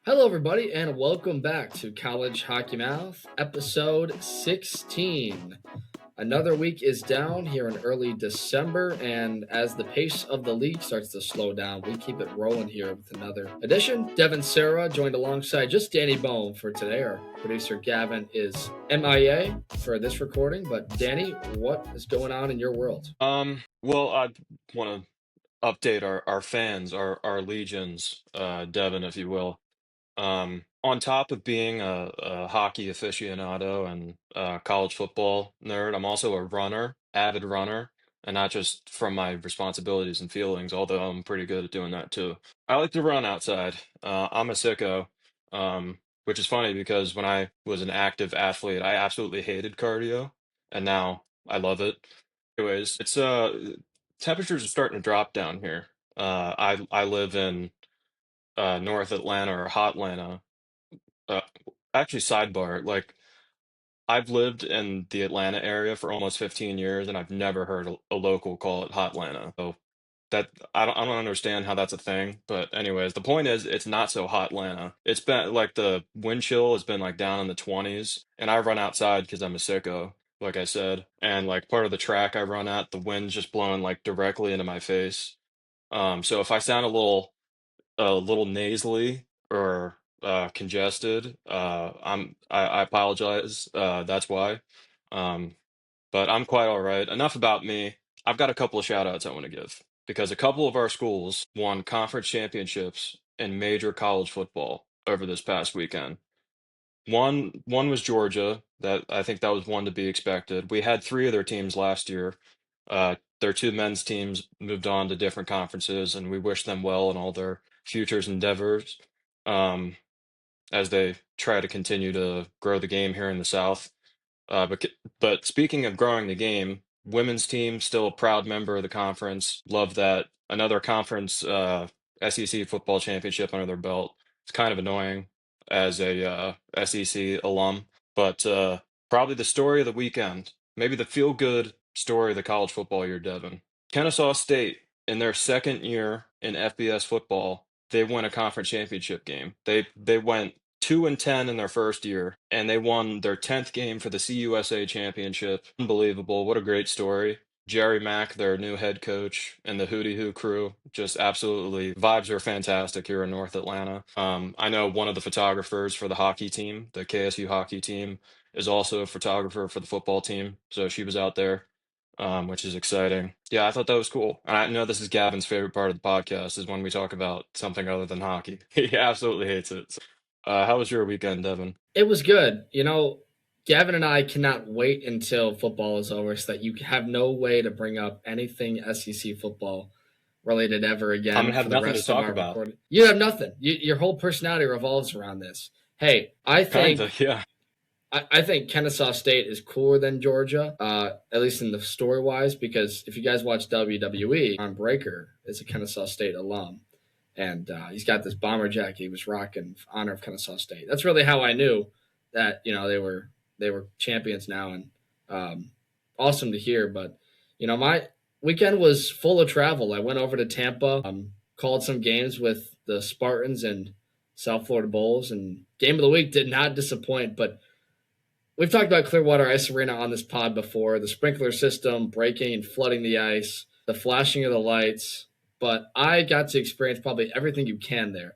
Hello, everybody, and welcome back to College Hockey Mouth, episode 16. Another week is down here in early December, and as the pace of the league starts to slow down, we keep it rolling here with another edition. Devin Serra joined alongside just Danny Bone for today. Our producer Gavin is MIA for this recording, but Danny, what is going on in your world? Well, I want to update our fans, our legions, Devin, if you will. On top of being a hockey aficionado and college football nerd, I'm also a runner, avid runner, and not just from my responsibilities and feelings, although I'm pretty good at doing that too. I like to run outside. I'm a sicko, which is funny because when I was an active athlete, I absolutely hated cardio, and now I love it. Anyways, it's temperatures are starting to drop down here. I live in North Atlanta or Hot Atlanta. Uh, Actually, sidebar, like I've lived in the Atlanta area for almost 15 years, and I've never heard a local call it Hot Atlanta. So that I don't understand how that's a thing. But anyways, the point is, it's not so hot Atlanta. It's been like the wind chill has been like down in the 20s, and I run outside because I'm a sicko, like I said, and like part of the track I run at, the wind's just blowing like directly into my face. So if I sound a little nasally or congested. I apologize. That's why. Um, but I'm quite all right. Enough about me. I've got a couple of shout outs I want to give because a couple of our schools won conference championships in major college football over this past weekend. One was Georgia. That I think that was one to be expected. We had three of their teams last year. Their two men's teams moved on to different conferences, and we wish them well in all their futures endeavors um, as they try to continue to grow the game here in the South. But speaking of growing the game, women's team still a proud member of the conference. Love that. Another conference SEC football championship under their belt. It's kind of annoying as a SEC alum, but probably the story of the weekend, maybe the feel good story of the college football year, Devin. Kennesaw State, in their second year in FBS football, they won a conference championship game. They went 2-10 in their first year, and they won their 10th game for the CUSA championship. Unbelievable. What a great story. Jerry Mack, their new head coach, and the Hootie Hoo crew, just absolutely vibes are fantastic here in North Atlanta. I know one of the photographers for the hockey team, the KSU hockey team, is also a photographer for the football team. So she was out there, which is exciting. Yeah, I thought that was cool. And I know this is Gavin's favorite part of the podcast is when we talk about something other than hockey. He absolutely hates it. How was your weekend, Devin? It was good. Gavin and I cannot wait until football is over so that you have no way to bring up anything SEC football related ever I'm gonna again have for the nothing to rest of talk our about. recording. You have nothing. Your whole personality revolves around this. Hey, I Kinda, think yeah. I think Kennesaw State is cooler than Georgia, at least in the story wise, because if you guys watch WWE, on Breaker is a Kennesaw State alum. And he's got this bomber jacket he was rocking in honor of Kennesaw State. That's really how I knew that they were champions now, and awesome to hear. But my weekend was full of travel. I went over to Tampa, called some games with the Spartans and South Florida Bulls, and game of the week did not disappoint. But we've talked about Clearwater Ice Arena on this pod before, the sprinkler system breaking and flooding the ice, the flashing of the lights, but I got to experience probably everything you can there.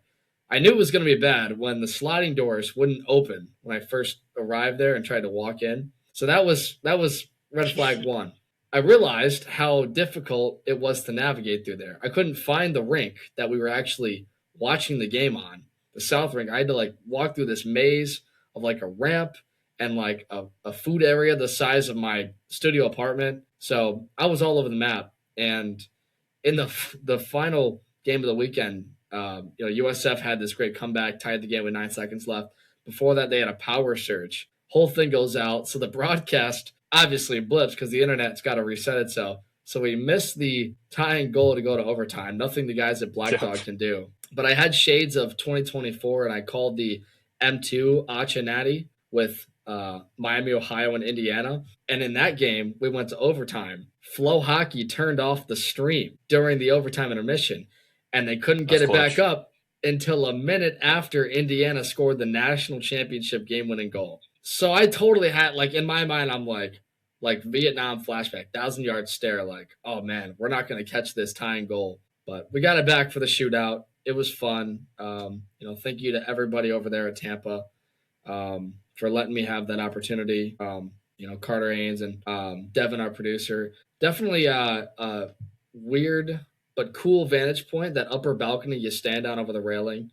I knew it was going to be bad when the sliding doors wouldn't open when I first arrived there and tried to walk in. So that was red flag one. I realized how difficult it was to navigate through there. I couldn't find the rink that we were actually watching the game on. The South Rink. I had to like walk through this maze of like a ramp and like a food area the size of my studio apartment. So I was all over the map. And in the final game of the weekend, USF had this great comeback, tied the game with 9 seconds left. Before that, they had a power surge. Whole thing goes out. So the broadcast obviously blips because the internet's got to reset itself. So we missed the tying goal to go to overtime. Nothing the guys at Black Yep. Dog can do. But I had shades of 2024, and I called the M2 Achinati with Miami, Ohio, and Indiana. And in that game, we went to overtime. Flow Hockey turned off the stream during the overtime intermission, and they couldn't get That's it back clutch. up until a minute after Indiana scored the national championship game-winning goal. So I totally had, like, in my mind, I'm like Vietnam flashback, 1,000-yard stare, like, oh man, we're not going to catch this tying goal. But we got it back for the shootout. It was fun. Thank you to everybody over there at Tampa for letting me have that opportunity. Carter Haynes and Devin, our producer. Definitely a weird but cool vantage point. That upper balcony, you stand on over the railing.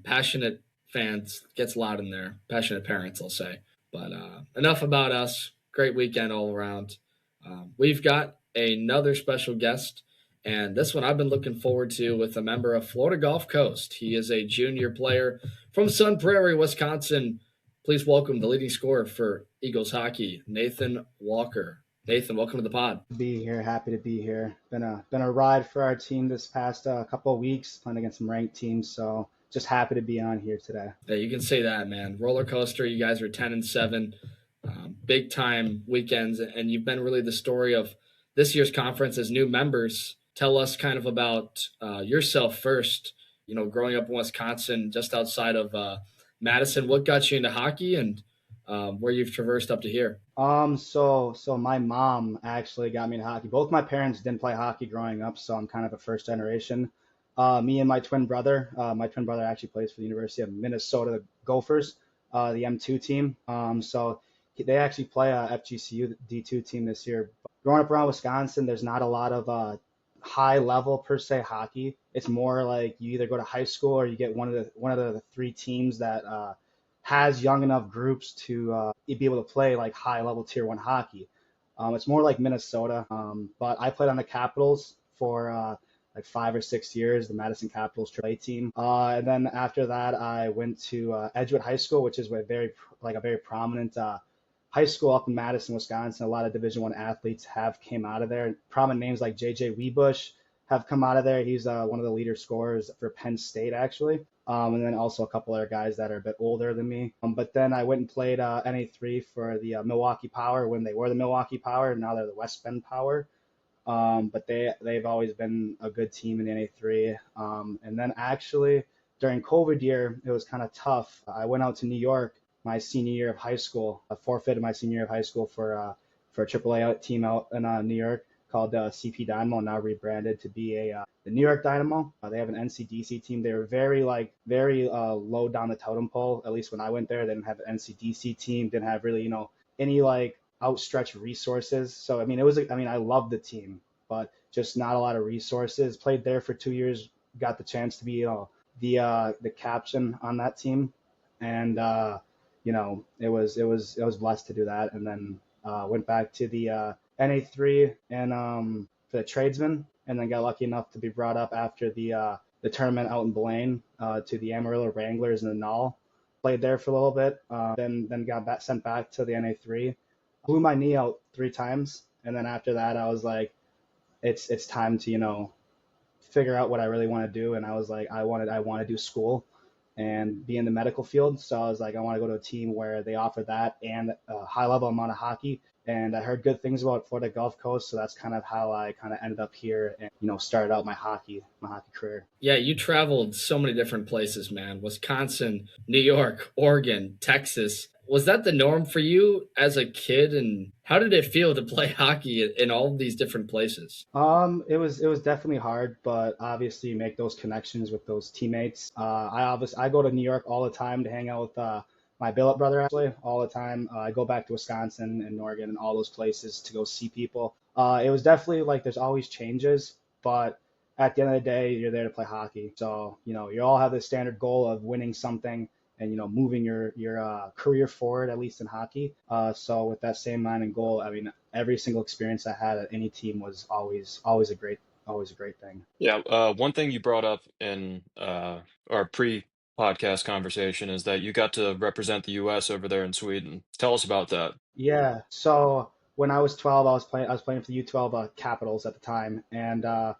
Passionate fans, gets loud in there. Passionate parents, I'll say. But enough about us. Great weekend all around. We've got another special guest, and this one I've been looking forward to, with a member of Florida Gulf Coast. He is a junior player from Sun Prairie, Wisconsin. Please welcome the leading scorer for Eagles hockey, Nathan Walker. Nathan, welcome to the pod. Be here, happy to be here. Been a ride for our team this past couple of weeks, playing against some ranked teams. So just happy to be on here today. Yeah, you can say that, man. Roller coaster. You guys are 10-7, big time weekends, and you've been really the story of this year's conference as new members. Tell us kind of about yourself first. Growing up in Wisconsin, just outside of Madison, what got you into hockey, and where you've traversed up to here? So my mom actually got me into hockey. Both my parents didn't play hockey growing up, so I'm kind of a first generation. Me and my twin brother. My twin brother actually plays for the University of Minnesota Gophers, the M2 team. So they actually play a FGCU D2 team this year. Growing up around Wisconsin, there's not a lot of high level per se hockey. It's more like you either go to high school or you get one of the three teams that has young enough groups to be able to play like high level tier one hockey. It's more like Minnesota, but I played on the Capitals for like 5 or 6 years, the Madison Capitals AAA team. And then after that, I went to Edgewood High School, which is a very prominent high school up in Madison, Wisconsin. A lot of Division I athletes have came out of there. Prominent names like J.J. Weebush have come out of there. He's one of the leader scorers for Penn State, actually. And then also a couple other guys that are a bit older than me. But then I went and played NA3 for the Milwaukee Power when they were the Milwaukee Power. Now they're the West Bend Power. But they've always been a good team in the NA3. And then actually during COVID year, it was kind of tough. I went out to New York my senior year of high school. I forfeited my senior year of high school for a AAA team out in New York called CP Dynamo, now rebranded to be the New York Dynamo. They have an NCDC team. They were very low down the totem pole. At least when I went there, they didn't have an NCDC team. Didn't have really any like outstretched resources. So I loved the team, but just not a lot of resources. Played there for 2 years. Got the chance to be the captain on that team, and it was blessed to do that. And then went back to the NA3 and for the tradesmen, and then got lucky enough to be brought up after the tournament out in Blaine to the Amarillo Wranglers in the Null. Played there for a little bit, then got sent back to the NA3. Blew my knee out 3 times, and then after that I was like, it's time to figure out what I really want to do. And I was like, I want to do school and be in the medical field. So I was like, I want to go to a team where they offer that and a high level amount of hockey. And I heard good things about Florida Gulf Coast, so that's kind of how I kind of ended up here and started out my hockey career. Yeah, you traveled so many different places, man. Wisconsin, New York, Oregon, Texas. Was that the norm for you as a kid? And how did it feel to play hockey in all of these different places? It was definitely hard, but obviously you make those connections with those teammates. I go to New York all the time to hang out with my billet brother, actually, all the time. I go back to Wisconsin and Oregon and all those places to go see people. It was definitely like there's always changes, but at the end of the day, you're there to play hockey. So, you all have the standard goal of winning something and, moving your career forward, at least in hockey. So with that same mind and goal, I mean, every single experience I had at any team was always a great thing. Yeah, one thing you brought up in our pre-podcast conversation is that you got to represent the U.S. over there in Sweden. Tell us about that. Yeah. So when I was 12, I was playing for the U12 Capitals at the time, and a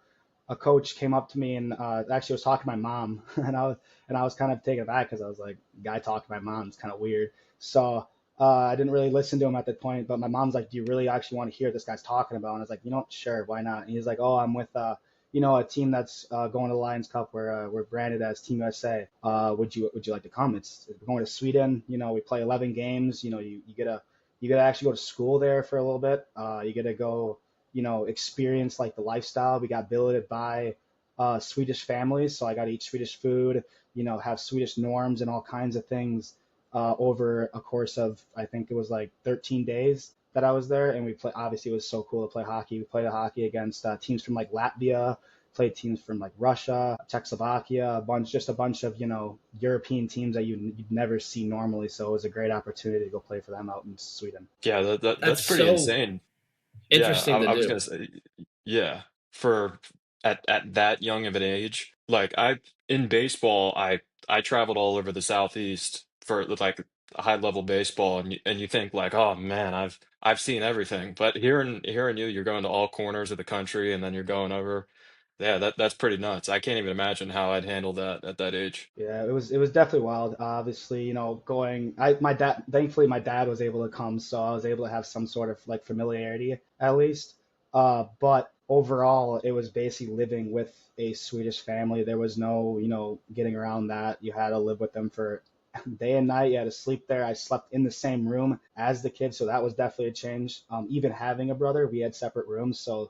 coach came up to me and actually was talking to my mom, and I was kind of taken aback because I was like, guy talking to my mom is kind of weird. So I didn't really listen to him at that point, but my mom's like, do you really actually want to hear what this guy's talking about? And I was like, sure, why not? And he's like, oh, I'm with a team that's going to the Lions Cup, we're branded as Team USA. Would you like to come? We're going to Sweden. We play 11 games. You get to actually go to school there for a little bit. You get to go, experience like the lifestyle. We got billeted by Swedish families, so I got to eat Swedish food. Have Swedish norms and all kinds of things over a course of, I think it was like 13 days that I was there, and we play. Obviously, it was so cool to play hockey. We played hockey against teams from like Latvia, played teams from like Russia, Czechoslovakia, just a bunch of European teams that you'd never see normally. So it was a great opportunity to go play for them out in Sweden. Yeah, that's That's pretty so insane. Yeah, interesting to I was do. gonna say, yeah, for at that young of an age, like I in baseball, I traveled all over the Southeast for like high level baseball, and you think like, oh man, I've seen everything. But hearing you, you're going to all corners of the country, and then you're going over. Yeah, that's pretty nuts. I can't even imagine how I'd handle that at that age. Yeah, it was definitely wild. Obviously, going. My dad. Thankfully, my dad was able to come, so I was able to have some sort of like familiarity at least. But overall, it was basically living with a Swedish family. There was no, getting around that. You had to live with them for day and night. You had to sleep there. I slept in the same room as the kids, so that was definitely a change. Even having a brother, we had separate rooms, so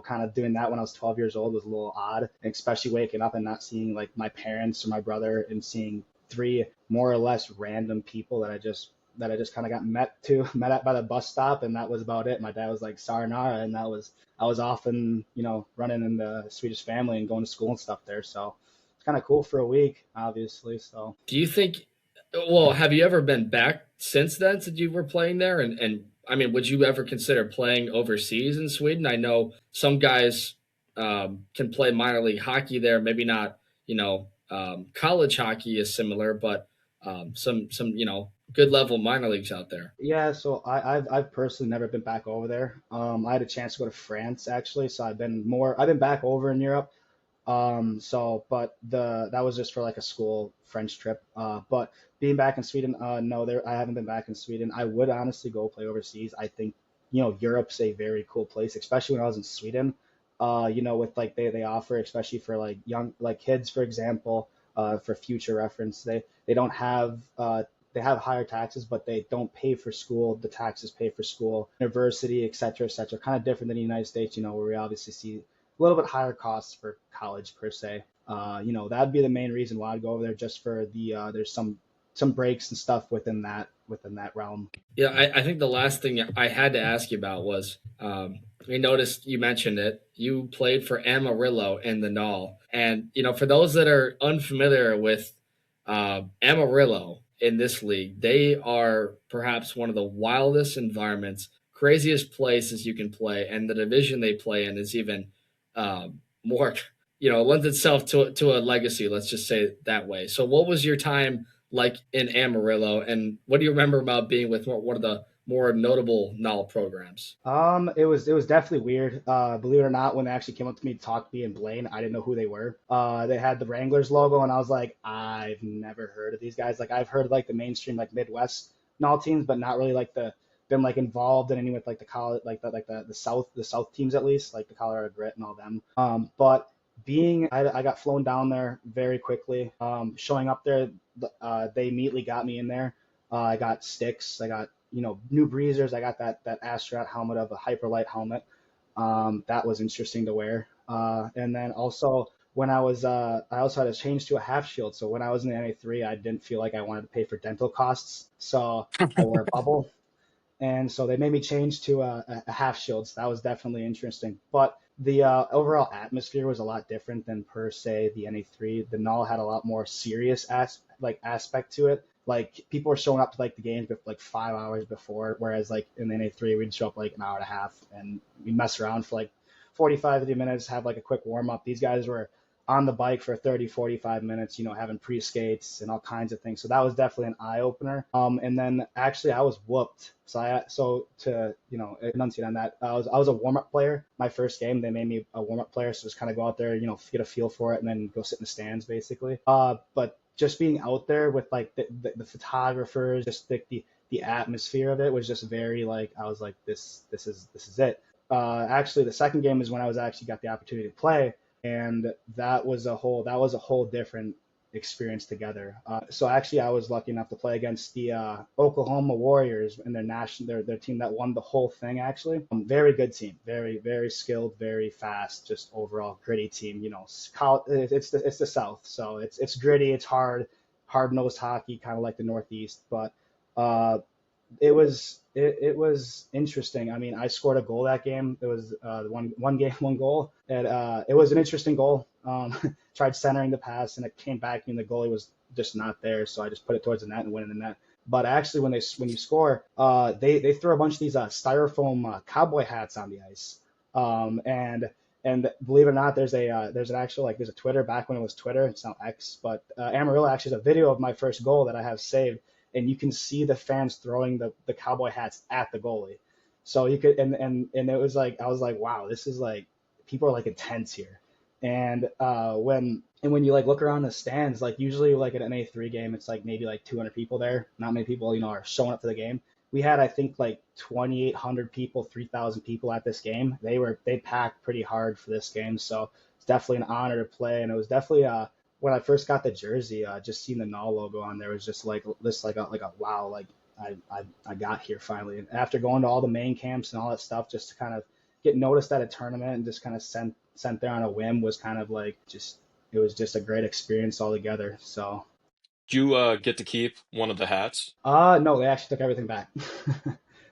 kind of doing that when I was 12 years old was a little odd, and especially waking up and not seeing like my parents or my brother and seeing three more or less random people that I just kind of got met at by the bus stop, and that was about it. My dad was like sayonara, and I was off and running in the Swedish family and going to school and stuff there. So it's kind of cool for a week, obviously. So Do you think? Well, have you ever been back since then? Since you were playing there, and I mean, would you ever consider playing overseas in Sweden? I know some guys can play minor league hockey there. Maybe not, college hockey is similar, but some good level minor leagues out there. yeah, so I've personally never been back over there. I had a chance to go to France actually, so I've been back over in Europe. But that was just for like a school French trip. But being back in Sweden, no, I haven't been back in Sweden. I would honestly go play overseas. I think, Europe's a very cool place, especially when I was in Sweden. With like they offer, especially for like young, like kids, for example, for future reference, they don't have, they have higher taxes, but they don't pay for school. The taxes pay for school, university, et cetera, et cetera. Kind of different than the United States, where we obviously see a little bit higher costs for college per se. That'd be the main reason why I'd go over there, just for there's some breaks and stuff within that realm. Yeah, I think the last thing I had to ask you about was we noticed you mentioned it. You played for Amarillo in the Null. And, for those that are unfamiliar with Amarillo in this league, they are perhaps one of the wildest environments, craziest places you can play. And the division they play in is even more, lends itself to a legacy, let's just say it that way. So, what was your time like in Amarillo, and what do you remember about being with one of the more notable Null programs? It was definitely weird. Believe it or not, when they actually came up to me to talk to me and Blaine, I didn't know who they were. They had the Wranglers logo, and I was like, I've never heard of these guys. Like I've heard like the mainstream like Midwest Null teams, but not really like been like involved in any with like the college the South teams, at least like the Colorado Grit and all them. But I got flown down there very quickly. Showing up there, they immediately got me in there. I got sticks. I got new breezers. I got that astronaut helmet of a hyperlight helmet. That was interesting to wear. And then also when I also had to change to a half shield. So when I was in the NA3, I didn't feel like I wanted to pay for dental costs, so I wore a bubble, and so they made me change to a half shield. So that was definitely interesting. But the overall atmosphere was a lot different than per se the NA3. The Null had a lot more serious aspect to it. Like people were showing up to like the games with like 5 hours before, whereas like in the NA3 we'd show up like an hour and a half, and we'd mess around for like 45, 50 minutes, have like a quick warm up. These guys were on the bike for 30, 45 minutes, having pre-skates and all kinds of things. So that was definitely an eye opener. And then actually I was whooped. So to, enunciate on that, I was a warm up player. My first game, they made me a warm up player. So just kind of go out there, get a feel for it and then go sit in the stands basically. But just being out there with like the photographers, just the atmosphere of it was just very like, I was like, this is it. Actually the second game is when I was actually got the opportunity to play, and that was a whole different experience together. So actually, I was lucky enough to play against the Oklahoma Warriors and their team that won the whole thing. Actually, very good team, very skilled, very fast, just overall gritty team. It's the South, so it's gritty, it's hard nosed hockey, kind of like the Northeast, but uh, it was interesting. I mean, I scored a goal that game. It was one game, one goal. It was an interesting goal. Tried centering the pass and it came back and the goalie was just not there. So I just put it towards the net and went in the net. But actually, when you score, they throw a bunch of these styrofoam cowboy hats on the ice. And believe it or not, there's an actual there's a Twitter back when it was Twitter. It's now X, but Amarillo actually has a video of my first goal that I have saved, and you can see the fans throwing the cowboy hats at the goalie. So you could and it was like I was like, wow, this is like people are like intense here. And when you look around the stands, usually at an NA3 game, it's maybe 200 people there. Not many people are showing up for the game. We had I think 2,800 people, 3,000 people at this game. They packed pretty hard for this game, so it's definitely an honor to play. And it was definitely when I first got the jersey, just seeing the NAA logo on there was just like a wow, I got here finally. And after going to all the main camps and all that stuff, just to kind of get noticed at a tournament and just kind of sent there on a whim was kind of it was just a great experience altogether. So Do you get to keep one of the hats? no, they actually took everything back.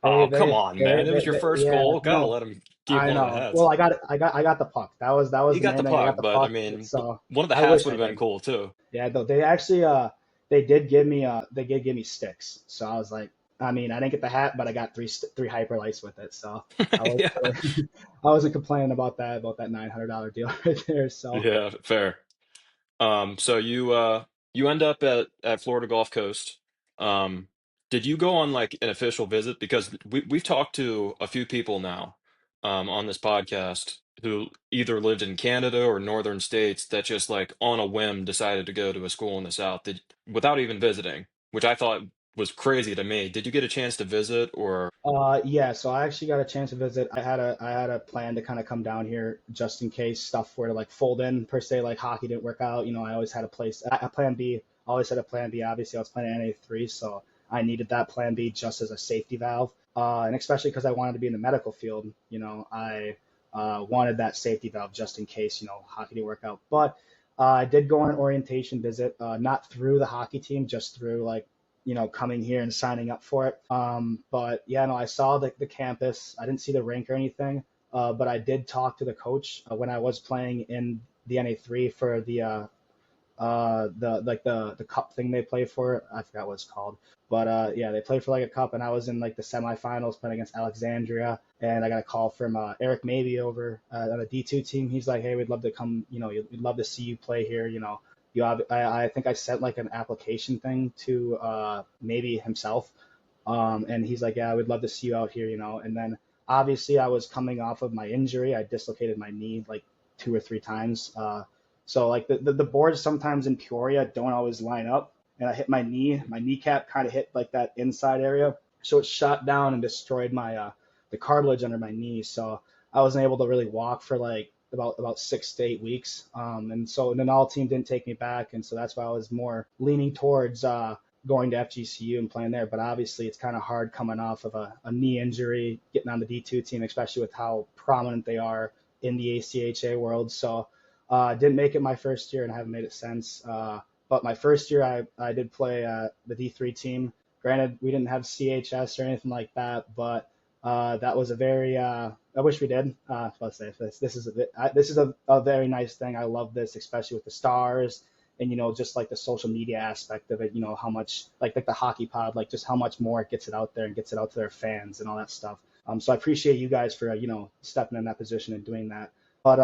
Oh, come on, man. It was your first Yeah, goal. Gotta no, let him keep I one of the know. Well, hats. I got the puck. That was You the got the main thing. I got puck, the but I puck. mean, So one of the I hats wish would I have been did. cool too. Yeah, though they actually they did give me sticks. So I was like, I mean, I didn't get the hat, but I got three hyper lights with it. So I was Yeah. I wasn't complaining about that $900 deal right there. So Yeah, fair. So you end up at Florida Gulf Coast. Um, did you go on like an official visit? Because we've talked to a few people now on this podcast who either lived in Canada or northern states that just like on a whim decided to go to a school in the South without even visiting, which I thought was crazy to me. Did you get a chance to visit or yeah, so I actually got a chance to visit. I had a plan to kind of come down here just in case stuff were to fold in per se, like hockey didn't work out. I always had a plan B. Always had a plan B. Obviously, I was playing NA3, so I needed that plan B just as a safety valve. And especially because I wanted to be in the medical field, I wanted that safety valve just in case, hockey didn't work out. But I did go on an orientation visit, not through the hockey team, just through coming here and signing up for it. But yeah, no, I saw the campus. I didn't see the rink or anything, but I did talk to the coach when I was playing in the NA3 for the cup thing they play for. I forgot what it's called, but yeah, they played for a cup, and I was in the semifinals playing against Alexandria, and I got a call from Eric Maybe over on the D2 team. He's like, hey, we'd love to come, we'd love to see you play here. I think I sent an application thing to Maybe himself, and he's like, yeah, we'd love to see you out here. And then obviously I was coming off of my injury. I dislocated my knee two or three times. So the boards sometimes in Peoria don't always line up, and I hit my knee. My kneecap kind of hit that inside area, so it shot down and destroyed my the cartilage under my knee. So I wasn't able to really walk for about 6 to 8 weeks. And then all team didn't take me back, and so that's why I was more leaning towards going to FGCU and playing there. But obviously, it's kind of hard coming off of a knee injury, getting on the D2 team, especially with how prominent they are in the ACHA world. So didn't make it my first year and I haven't made it since. But my first year, I did play the D3 team. Granted, we didn't have CHS or anything like that, but that was a very I wish we did. Let's say this is a very nice thing. I love this, especially with the stars and just the social media aspect of it. How much the hockey pod, just how much more it gets it out there and gets it out to their fans and all that stuff. So I appreciate you guys for stepping in that position and doing that. But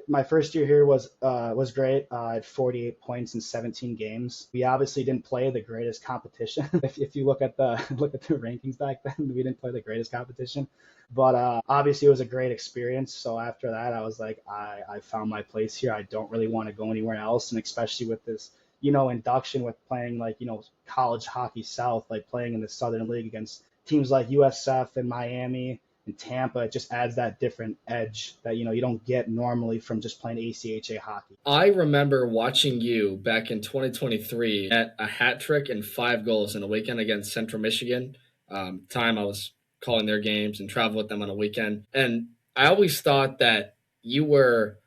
my first year here was great. I had 48 points in 17 games. We obviously didn't play the greatest competition. If you look at the rankings back then, we didn't play the greatest competition. But obviously it was a great experience. So after that, I was like, I found my place here. I don't really want to go anywhere else. And especially with this, induction with playing college hockey South, playing in the Southern League against teams like USF and Miami in Tampa, it just adds that different edge that, you don't get normally from just playing ACHA hockey. I remember watching you back in 2023 at a hat trick and 5 goals in a weekend against Central Michigan. Time I was calling their games and traveled with them on a weekend. And I always thought that you were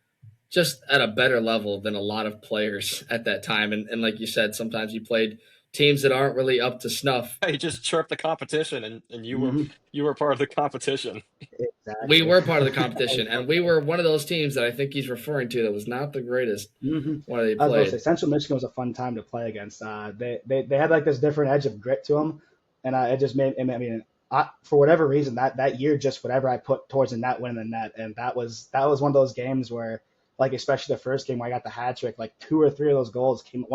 just at a better level than a lot of players at that time. And like you said, sometimes you played teams that aren't really up to snuff. You just chirped the competition, and Hmm. you were part of the competition. We Exactly. were part of the That was competition, fun. and we were one of those teams that I think he's referring to that was not the greatest Hmm. one they I was about to say played. Central Michigan was a fun time to play against. They had like this different edge of grit to them, and it just made. I mean, for whatever reason, that year, just whatever I put towards the net, went in the net, and that was one of those games where, like, especially the first game where I got the hat trick, like 2 or 3 of those goals came.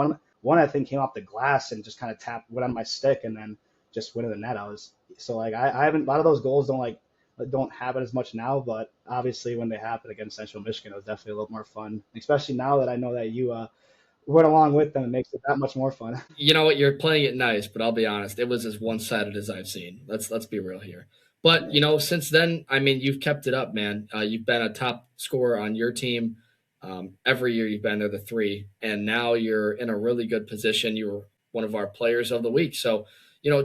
One I think came off the glass and just kind of went on my stick, and then just went in the net. I haven't, a lot of those goals don't happen as much now, but obviously when they happen against Central Michigan, it was definitely a little more fun. Especially now that I know that you went along with them, it makes it that much more fun. You know what? You're playing it nice, but I'll be honest, it was as one-sided as I've seen. Let's be real here. But Yeah. since then, I mean, you've kept it up, man. You've been a top scorer on your team. Every year you've been there the three, and now you're in a really good position. You were one of our players of the week. So,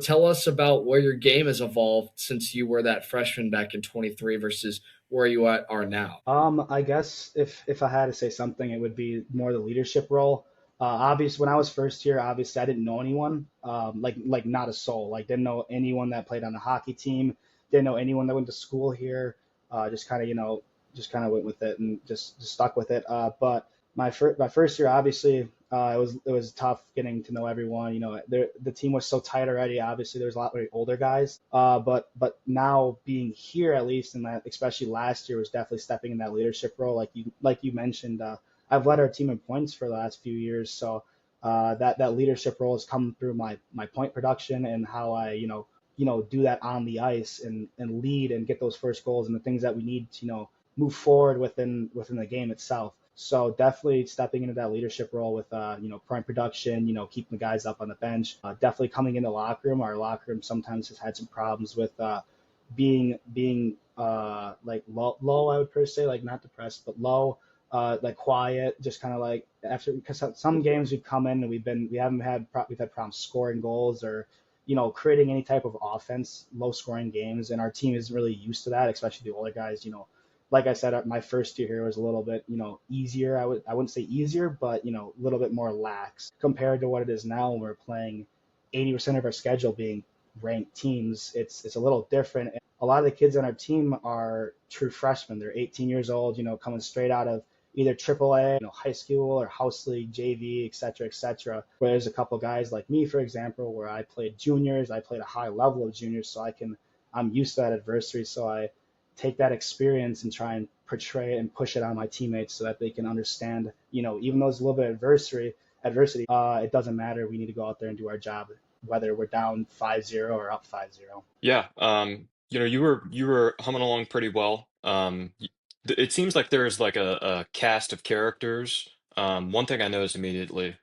tell us about where your game has evolved since you were that freshman back in 23 versus where you are now. I guess if I had to say something, it would be more the leadership role. Obviously, when I was first here, obviously I didn't know anyone, like not a soul, like didn't know anyone that played on the hockey team, didn't know anyone that went to school here. Just kind of just kind of went with it and just stuck with it. But my first year, obviously, it was tough getting to know everyone. The team was so tight already. Obviously, there was a lot of older guys. But now being here at least, and that especially last year was definitely stepping in that leadership role. Like you mentioned, I've led our team in points for the last few years, so that leadership role has come through my point production and how I do that on the ice and lead and get those first goals and the things that we need to move forward within the game itself. So definitely stepping into that leadership role with point production, keeping the guys up on the bench. Definitely coming in the locker room. Our locker room sometimes has had some problems with being like low, I would per se, like not depressed but low, like quiet, just kind of like after, because some games we've come in and we've had problems scoring goals or creating any type of offense, low scoring games, and our team isn't really used to that, especially the older guys. Like I said, my first year here was a little bit, easier. I wouldn't say easier, but a little bit more lax compared to what it is now when we're playing 80% of our schedule being ranked teams. It's a little different. And a lot of the kids on our team are true freshmen. They're 18 years old, coming straight out of either AAA, high school or house league, JV, et cetera, et cetera. Where there's a couple guys like me, for example, where I played juniors, I played a high level of juniors, so I'm used to that adversity. So I take that experience and try and portray it and push it on my teammates so that they can understand, even though it's a little bit of adversity, it doesn't matter. We need to go out there and do our job, whether we're down 5-0 or up 5-0. Yeah, you were humming along pretty well. It seems like there's like a cast of characters. One thing I noticed immediately,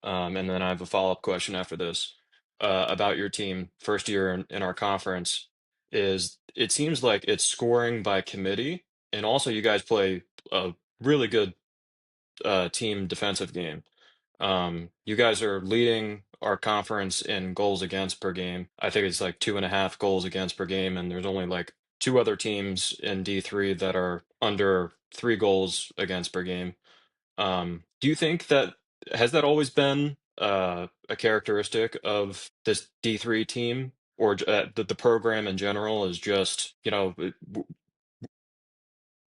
and then I have a follow-up question after this, about your team first year in our conference, is it seems like it's scoring by committee, and also you guys play a really good team defensive game. You guys are leading our conference in goals against per game. I think it's like 2.5 goals against per game, and there's only like two other teams in D3 that are under 3 goals against per game. Do you think that has that always been a characteristic of this D3 team, or the program in general is just,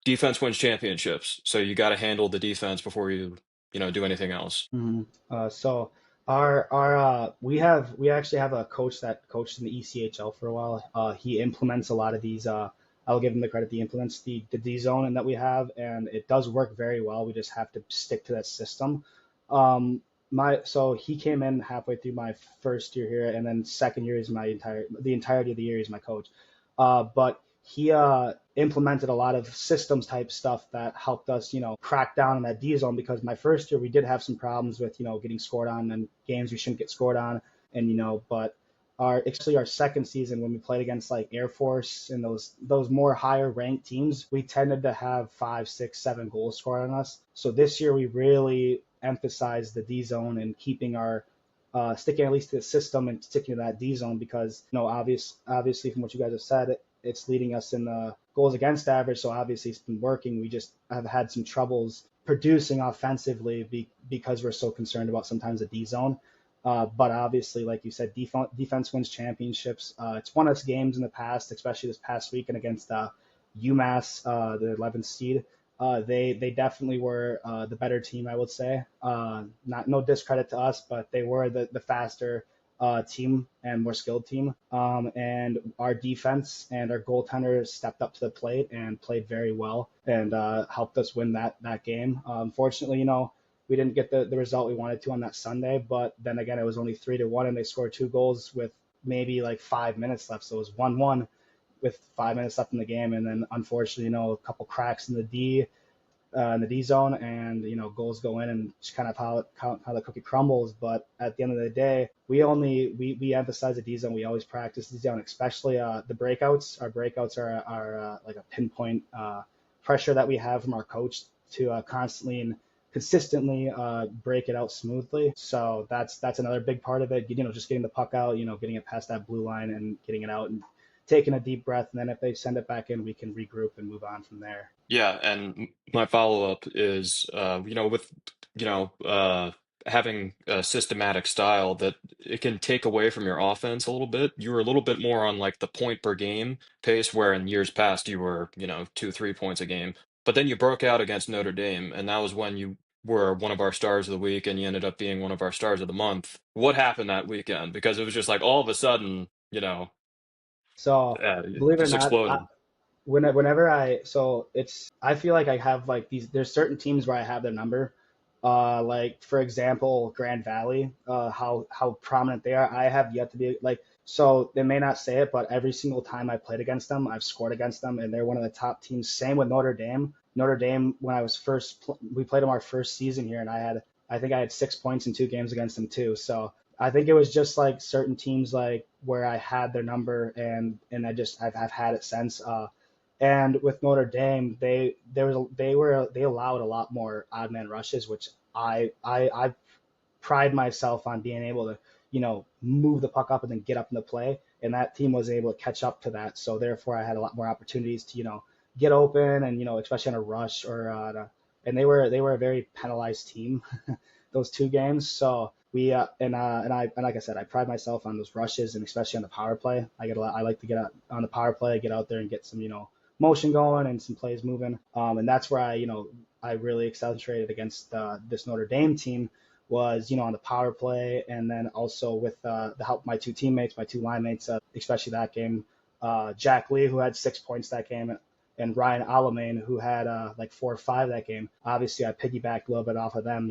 defense wins championships, so you got to handle the defense before you do anything else? Mm-hmm. So our we actually have a coach that coached in the ECHL for a while. He implements a lot of these. I'll give him the credit. He implements the D zone that we have, and it does work very well. We just have to stick to that system. So he came in halfway through my first year here, and then second year is the entirety of the year is my coach. But he implemented a lot of systems type stuff that helped us, crack down on that D zone, because my first year we did have some problems with, getting scored on and games we shouldn't get scored on. And, but especially our second season when we played against like Air Force and those more higher ranked teams, we tended to have 5, 6, 7 goals scored on us. So this year we really emphasized the D zone and keeping our sticking at least to the system and sticking to that D zone because obviously from what you guys have said, it's leading us in the goals against average. So obviously it's been working. We just have had some troubles producing offensively because we're so concerned about sometimes the D zone. But obviously, like you said, defense wins championships. It's won us games in the past, especially this past weekend against UMass, the 11th seed. They definitely were the better team, I would say. No discredit to us, but they were the faster team and more skilled team. And our defense and our goaltender stepped up to the plate and played very well and helped us win that game. Unfortunately, we didn't get the result we wanted to on that Sunday, but then again, it was only 3-1, and they scored 2 goals with maybe like 5 minutes left, so it was 1-1 with 5 minutes left in the game, and then unfortunately, a couple cracks in the D zone, and goals go in, and just kind of how the cookie crumbles. But at the end of the day, we emphasize the D zone. We always practice the D zone, especially the breakouts. Our breakouts are like a pinpoint pressure that we have from our coach to constantly and consistently break it out smoothly. So that's another big part of it. Just getting the puck out, getting it past that blue line and getting it out and taking a deep breath. And then if they send it back in, we can regroup and move on from there. Yeah, and my follow-up is, with, having a systematic style that it can take away from your offense a little bit. You were a little bit more on like the point per game pace, where in years past you were, 2, 3 points a game. But then you broke out against Notre Dame, and that was when you were one of our stars of the week, and you ended up being one of our stars of the month. What happened that weekend? Because it was just like all of a sudden, So it believe it or just not, exploded. I feel like I have like there's certain teams where I have their number. Like for example, Grand Valley, how prominent they are. I have yet to be like, so they may not say it, but every single time I played against them, I've scored against them, and they're one of the top teams. Same with Notre Dame. Notre Dame, when I was we played them our first season here, and I think I had 6 points in 2 games against them too. So I think it was just like certain teams like where I had their number, and I've had it since. And with Notre Dame, they allowed a lot more odd man rushes, which I pride myself on being able to move the puck up and then get up in the play, and that team was able to catch up to that. So therefore, I had a lot more opportunities to get open and especially on a rush and they were a very penalized team those 2 games. So we and like I said, I pride myself on those rushes and especially on the power play. I like to get out on the power play, get out there and get some motion going and some plays moving. And that's where I really accentuated against this Notre Dame team was on the power play, and then also with the help of my 2 teammates, my 2 line mates, especially that game, Jack Lee, who had 6 points that game, and Ryan Alamain, who had like 4 or 5 that game. Obviously, I piggybacked a little bit off of them,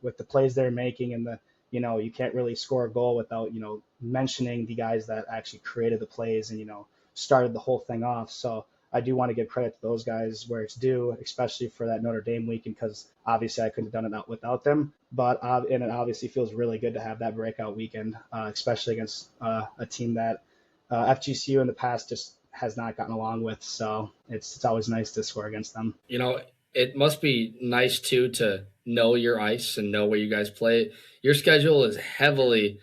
with the plays they're making, and you can't really score a goal without mentioning the guys that actually created the plays and started the whole thing off. So I do want to give credit to those guys where it's due, especially for that Notre Dame weekend, because obviously I couldn't have done it without them. But and it obviously feels really good to have that breakout weekend, especially against a team that FGCU in the past just has not gotten along with. So it's always nice to score against them. It must be nice too to know your ice and know where you guys play. Your schedule is heavily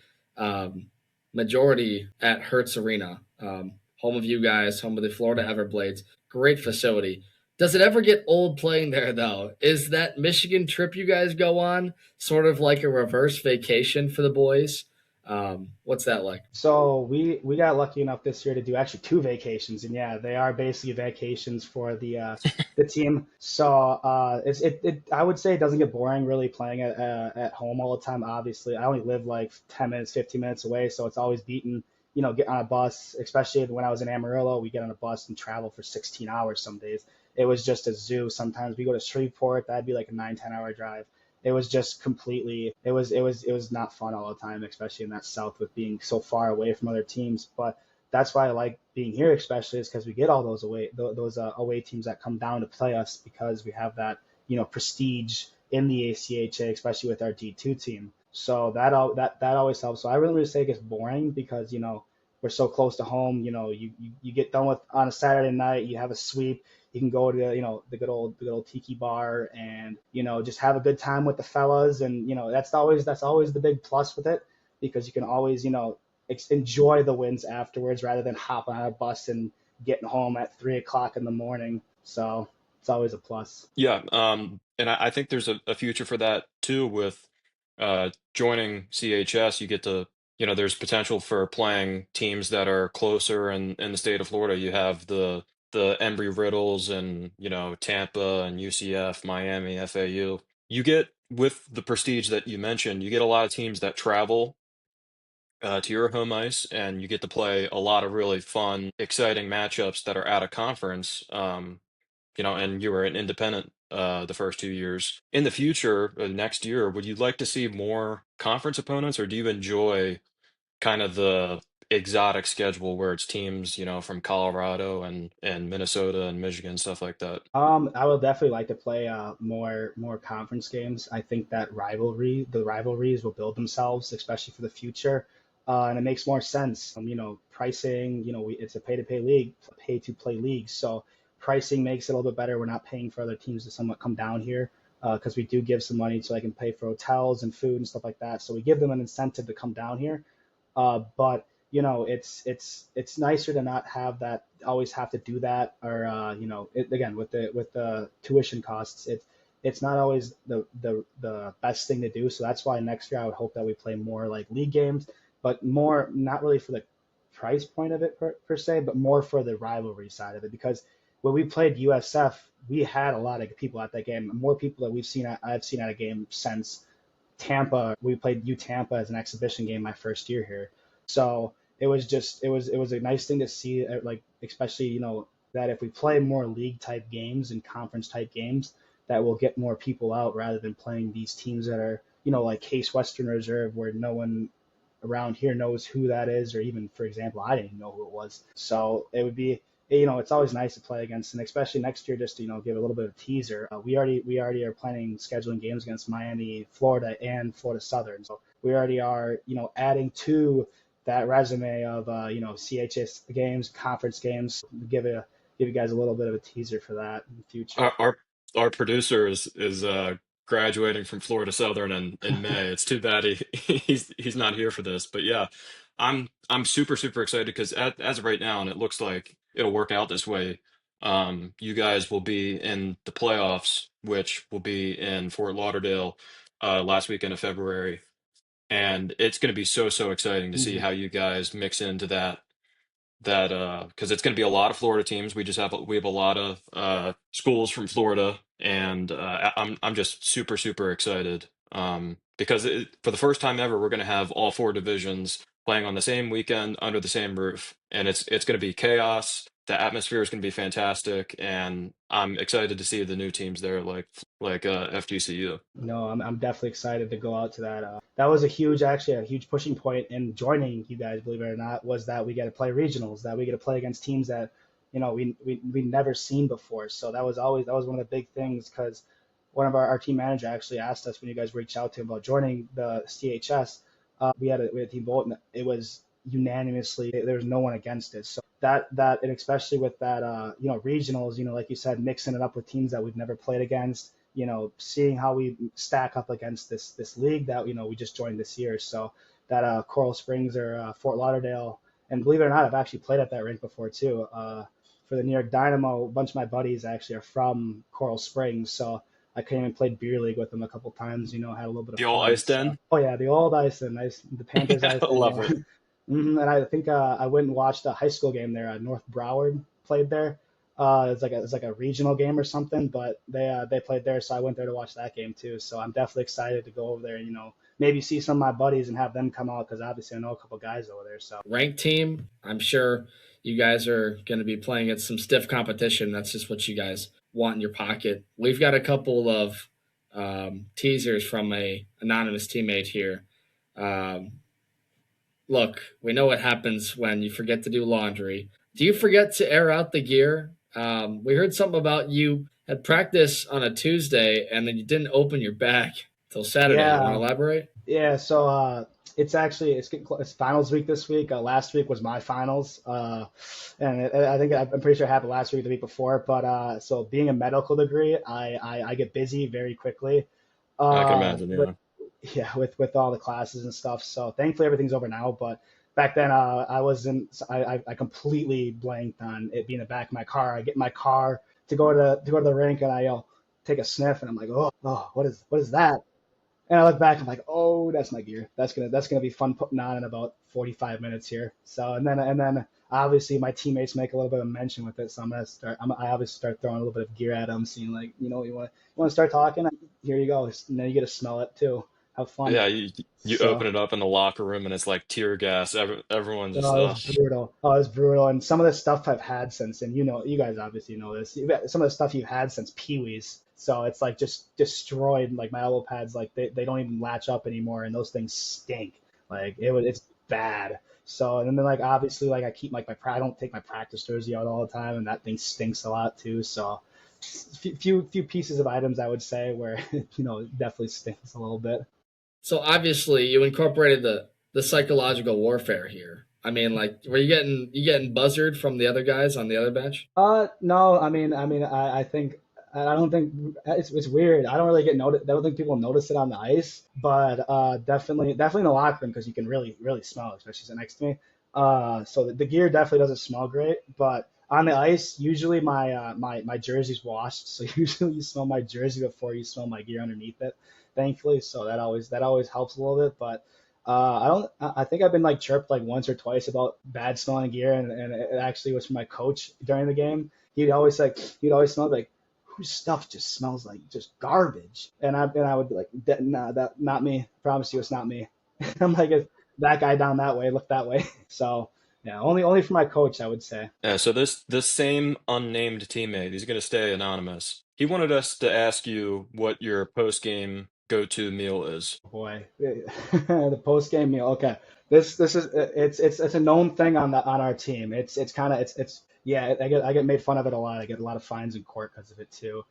majority at Hertz Arena. Home of you guys, home of the Florida Everblades. Great facility. Does it ever get old playing there, though? Is that Michigan trip you guys go on sort of like a reverse vacation for the boys? What's that like? So we got lucky enough this year to do actually 2 vacations, and yeah, they are basically vacations for the team. So I would say it doesn't get boring really playing at home all the time. Obviously, I only live like 10 minutes, 15 minutes away, so it's always beaten. Get on a bus, especially when I was in Amarillo, we get on a bus and travel for 16 hours some days. It was just a zoo. Sometimes we go to Shreveport, that'd be like a 9-10 hour drive. It was just completely, it was not fun all the time, especially in that South with being so far away from other teams. But that's why I like being here, especially is because we get all those away teams that come down to play us because we have that, prestige in the ACHA, especially with our D2 team. So that always helps. So I wouldn't really say it gets boring because, we're so close to home. You get done with on a Saturday night, you have a sweep. You can go to the good old tiki bar and just have a good time with the fellas, and that's always the big plus with it, because you can always enjoy the wins afterwards rather than hopping on a bus and getting home at 3 o'clock in the morning. So it's always a plus. Yeah, and I think there's a future for that too with joining CHS. You get to, there's potential for playing teams that are closer in the state of Florida. You have the Embry-Riddles and, Tampa and UCF, Miami, FAU. You get, with the prestige that you mentioned, you get a lot of teams that travel to your home ice, and you get to play a lot of really fun, exciting matchups that are out of conference. And you were an independent the first 2 years. In the future, next year, would you like to see more conference opponents, or do you enjoy kind of the exotic schedule where it's teams, from Colorado and Minnesota and Michigan, stuff like that? I would definitely like to play more conference games. I think that the rivalries will build themselves, especially for the future, and it makes more sense. Pricing. It's a pay-to-play league, pay-to-play league, so pricing makes it a little bit better. We're not paying for other teams to somewhat come down here, because we do give some money so they can pay for hotels and food and stuff like that. So we give them an incentive to come down here. But it's nicer to not have that, always have to do that, or again, with the tuition costs, it's not always the best thing to do. So that's why next year I would hope that we play more like league games, but more not really for the price point of it per se, but more for the rivalry side of it. Because when we played USF, we had a lot of people at that game, more people that I've seen at a game since Tampa. We played U Tampa as an exhibition game my first year here. So it was a nice thing to see, like, especially that if we play more league type games and conference type games, that will get more people out rather than playing these teams that are like Case Western Reserve, where no one around here knows who that is, or even, for example, I didn't know who it was. So it would be, it's always nice to play against, and especially next year, just to give a little bit of a teaser. We already are planning scheduling games against Miami, Florida, and Florida Southern. So we already are adding to that resume of CHS games, conference games. Give you guys a little bit of a teaser for that in the future. Our producer is graduating from Florida Southern in May. It's too bad he's not here for this, but yeah, I'm super super excited because as of right now, and it looks like it'll work out this way. You guys will be in the playoffs, which will be in Fort Lauderdale, last weekend of February, and it's going to be so exciting to see Mhm. how you guys mix into that because it's going to be a lot of Florida teams. We have a lot of schools from Florida, and I'm just super super excited because for the first time ever, we're going to have all four divisions playing on the same weekend under the same roof, and it's going to be chaos. The atmosphere is going to be fantastic, and I'm excited to see the new teams there, like FGCU. No, I'm definitely excited to go out to that. That was actually a huge pushing point in joining you guys, believe it or not, was that we get to play regionals, that we get to play against teams that, we never seen before. So that was one of the big things, because one of our team manager actually asked us when you guys reached out to him about joining the CHS. We had a team vote, and it was unanimously, there was no one against it. So that and especially with that, regionals, like you said, mixing it up with teams that we've never played against, seeing how we stack up against this league that we just joined this year. So that Coral Springs or Fort Lauderdale, and believe it or not, I've actually played at that rink before too. For the New York Dynamo, a bunch of my buddies actually are from Coral Springs, so I came and played beer league with them a couple times. Had a little bit of The old fun. ice So, den. oh yeah, the old ice and the Panthers Yeah, ice I and love it. And I think I went and watched a high school game there. North Broward played there. It's like a regional game or something, but they played there, so I went there to watch that game too. So I'm definitely excited to go over there. Maybe see some of my buddies and have them come out, because obviously I know a couple guys over there. So Ranked team, I'm sure you guys are going to be playing at some stiff competition. That's just what you guys want in your pocket. We've got a couple of teasers from a anonymous teammate here. Um, Look, we know what happens when you forget to do laundry. Do you forget to air out the gear? We heard something about you had practice on a Tuesday and then you didn't open your bag till Saturday. You want to yeah, elaborate? yeah. So it's actually it's getting it's finals week this week. Last week was my finals, and I think I'm pretty sure it happened last week, the week before. But so being a medical degree, I get busy very quickly. I can imagine, With yeah. yeah, with all the classes and stuff. So thankfully everything's over now. But back then, I wasn't. I completely blanked on it being the back of my car. I get in my car to go to the rink, and I take a sniff, and I'm like, oh, what is that? And I look back, I'm like, oh, that's my gear. That's gonna be fun putting on in about 45 minutes here. So and then obviously my teammates make a little bit of mention with it, so I obviously start throwing a little bit of gear at them, seeing like, you want to start talking? Here you go. And then you get to smell it too. Have fun. Yeah, you So open it up in the locker room and it's like tear gas. Everyone just, oh, it was brutal. Oh, it was brutal. And some of the stuff I've had since, and you guys obviously know this. Some of the stuff you've had since Pee Wee's. So it's like just destroyed. Like my elbow pads, like they don't even latch up anymore, and those things stink. Like it's bad. So and then like obviously like I don't take my practice jersey out all the time, and that thing stinks a lot too. So few pieces of items I would say where it definitely stinks a little bit. So obviously you incorporated the psychological warfare here. I mean, like, were you getting buzzard from the other guys on the other bench? No, I think I don't think it's weird. I don't really get noticed. I don't think people notice it on the ice, but definitely in the locker room because you can really smell it, especially sitting next to me. So the gear definitely doesn't smell great, but on the ice, usually my jersey's washed, so usually you smell my jersey before you smell my gear underneath it. Thankfully, so that always helps a little bit, but. I don't. I think I've been like chirped like once or twice about bad smelling gear, and it actually was from my coach during the game. He'd always smell like whose stuff just smells like just garbage, and I would be like, nah, that not me. Promise you, it's not me. I'm like, if that guy down that way, look that way. So yeah, only for my coach, I would say. yeah. So this same unnamed teammate, he's gonna stay anonymous. He wanted us to ask you what your post game go-to meal is. Boy, the post game meal. Okay, this is it's a known thing on our team. It's kind of it's yeah. I get made fun of it a lot. I get a lot of fines in court because of it too.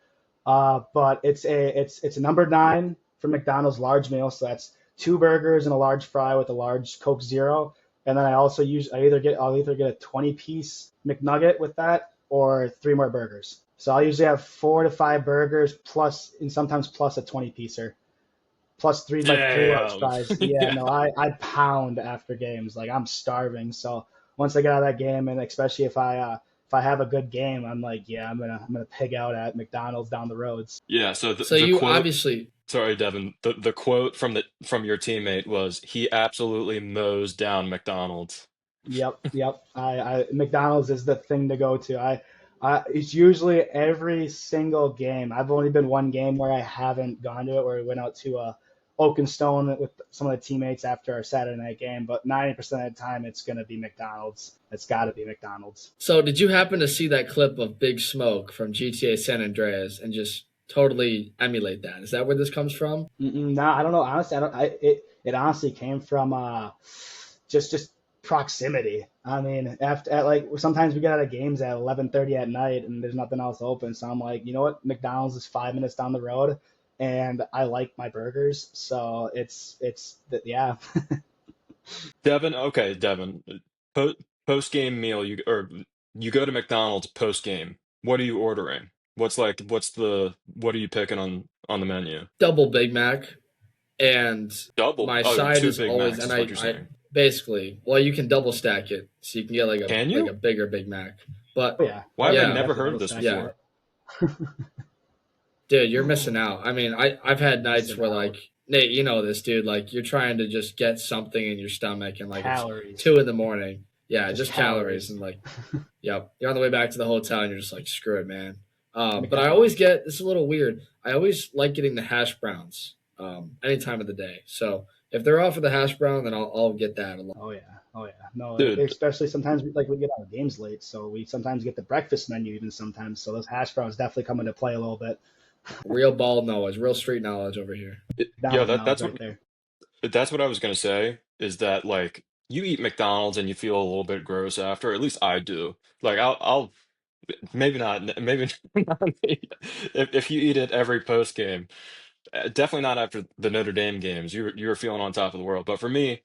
But it's a number nine for McDonald's large meal. So that's two burgers and a large fry with a large Coke Zero. And then I'll either get a 20-piece McNugget with that or three more burgers. So I'll usually have 4 to 5 burgers plus and sometimes plus a 20-piecer plus three large Damn. fries. Yeah, Yeah. no, I pound after games. Like I'm starving. So once I get out of that game, and especially if I have a good game, I'm like, yeah, I'm gonna pig out at McDonald's down the roads. Yeah. So So the you quote. obviously Sorry, Devin. The quote from your teammate was, "He absolutely mows down McDonald's." Yep. I McDonald's is the thing to go to. It's usually every single game. I've only been one game where I haven't gone to it, where we went out to Oakenstone with some of the teammates after our Saturday night game. But 90% of the time, it's gonna be McDonald's. It's got to be McDonald's. so did you happen to see that clip of Big Smoke from GTA San Andreas and just totally emulate that? Is that where this comes from? No, I don't know. Honestly, I don't. It honestly came from just proximity. I mean, after at like sometimes we get out of games at 11:30 at night and there's nothing else open. So I'm like, you know what? McDonald's is 5 minutes down the road, and I like my burgers, so yeah. Devin, okay, Devin. Po Post game meal, you go to McDonald's post game. What are you ordering? What are you picking on the menu? Double Big Mac, and Double. my Oh, side two is Big always, Macs and is what I you're I saying. basically, well, you can double stack it, so you can get Can like you? a bigger Big Mac. Oh But yeah, Why oh have yeah, I you can yeah, never definitely heard of double this stack yeah, before? that. dude, you're missing out. I mean, I've had nights Missing where out. like Nate, you know this, dude. Like you're trying to just get something in your stomach, and like it's Calories, 2 in the morning. Yeah, just just calories, calories. and like, yep, you're on the way back to the hotel, and you're just like, screw it, man. But I always McDonald's. get this is a little weird. I always like getting the hash browns any time of the day. So if they're off of the hash brown, then I'll get that a lot. Oh yeah, oh yeah. No, Dude, especially sometimes we get out of games late, so we sometimes get the breakfast menu even sometimes. So those hash browns definitely come into play a little bit. Real ball knowledge, real street knowledge over here. yeah, McDonald's knowledge right there. that's what I was gonna say, is that like you eat McDonald's and you feel a little bit gross after. At least I do. Like I'll maybe not, maybe not me. If you eat it every post game, definitely not after the Notre Dame games. You were feeling on top of the world. But for me,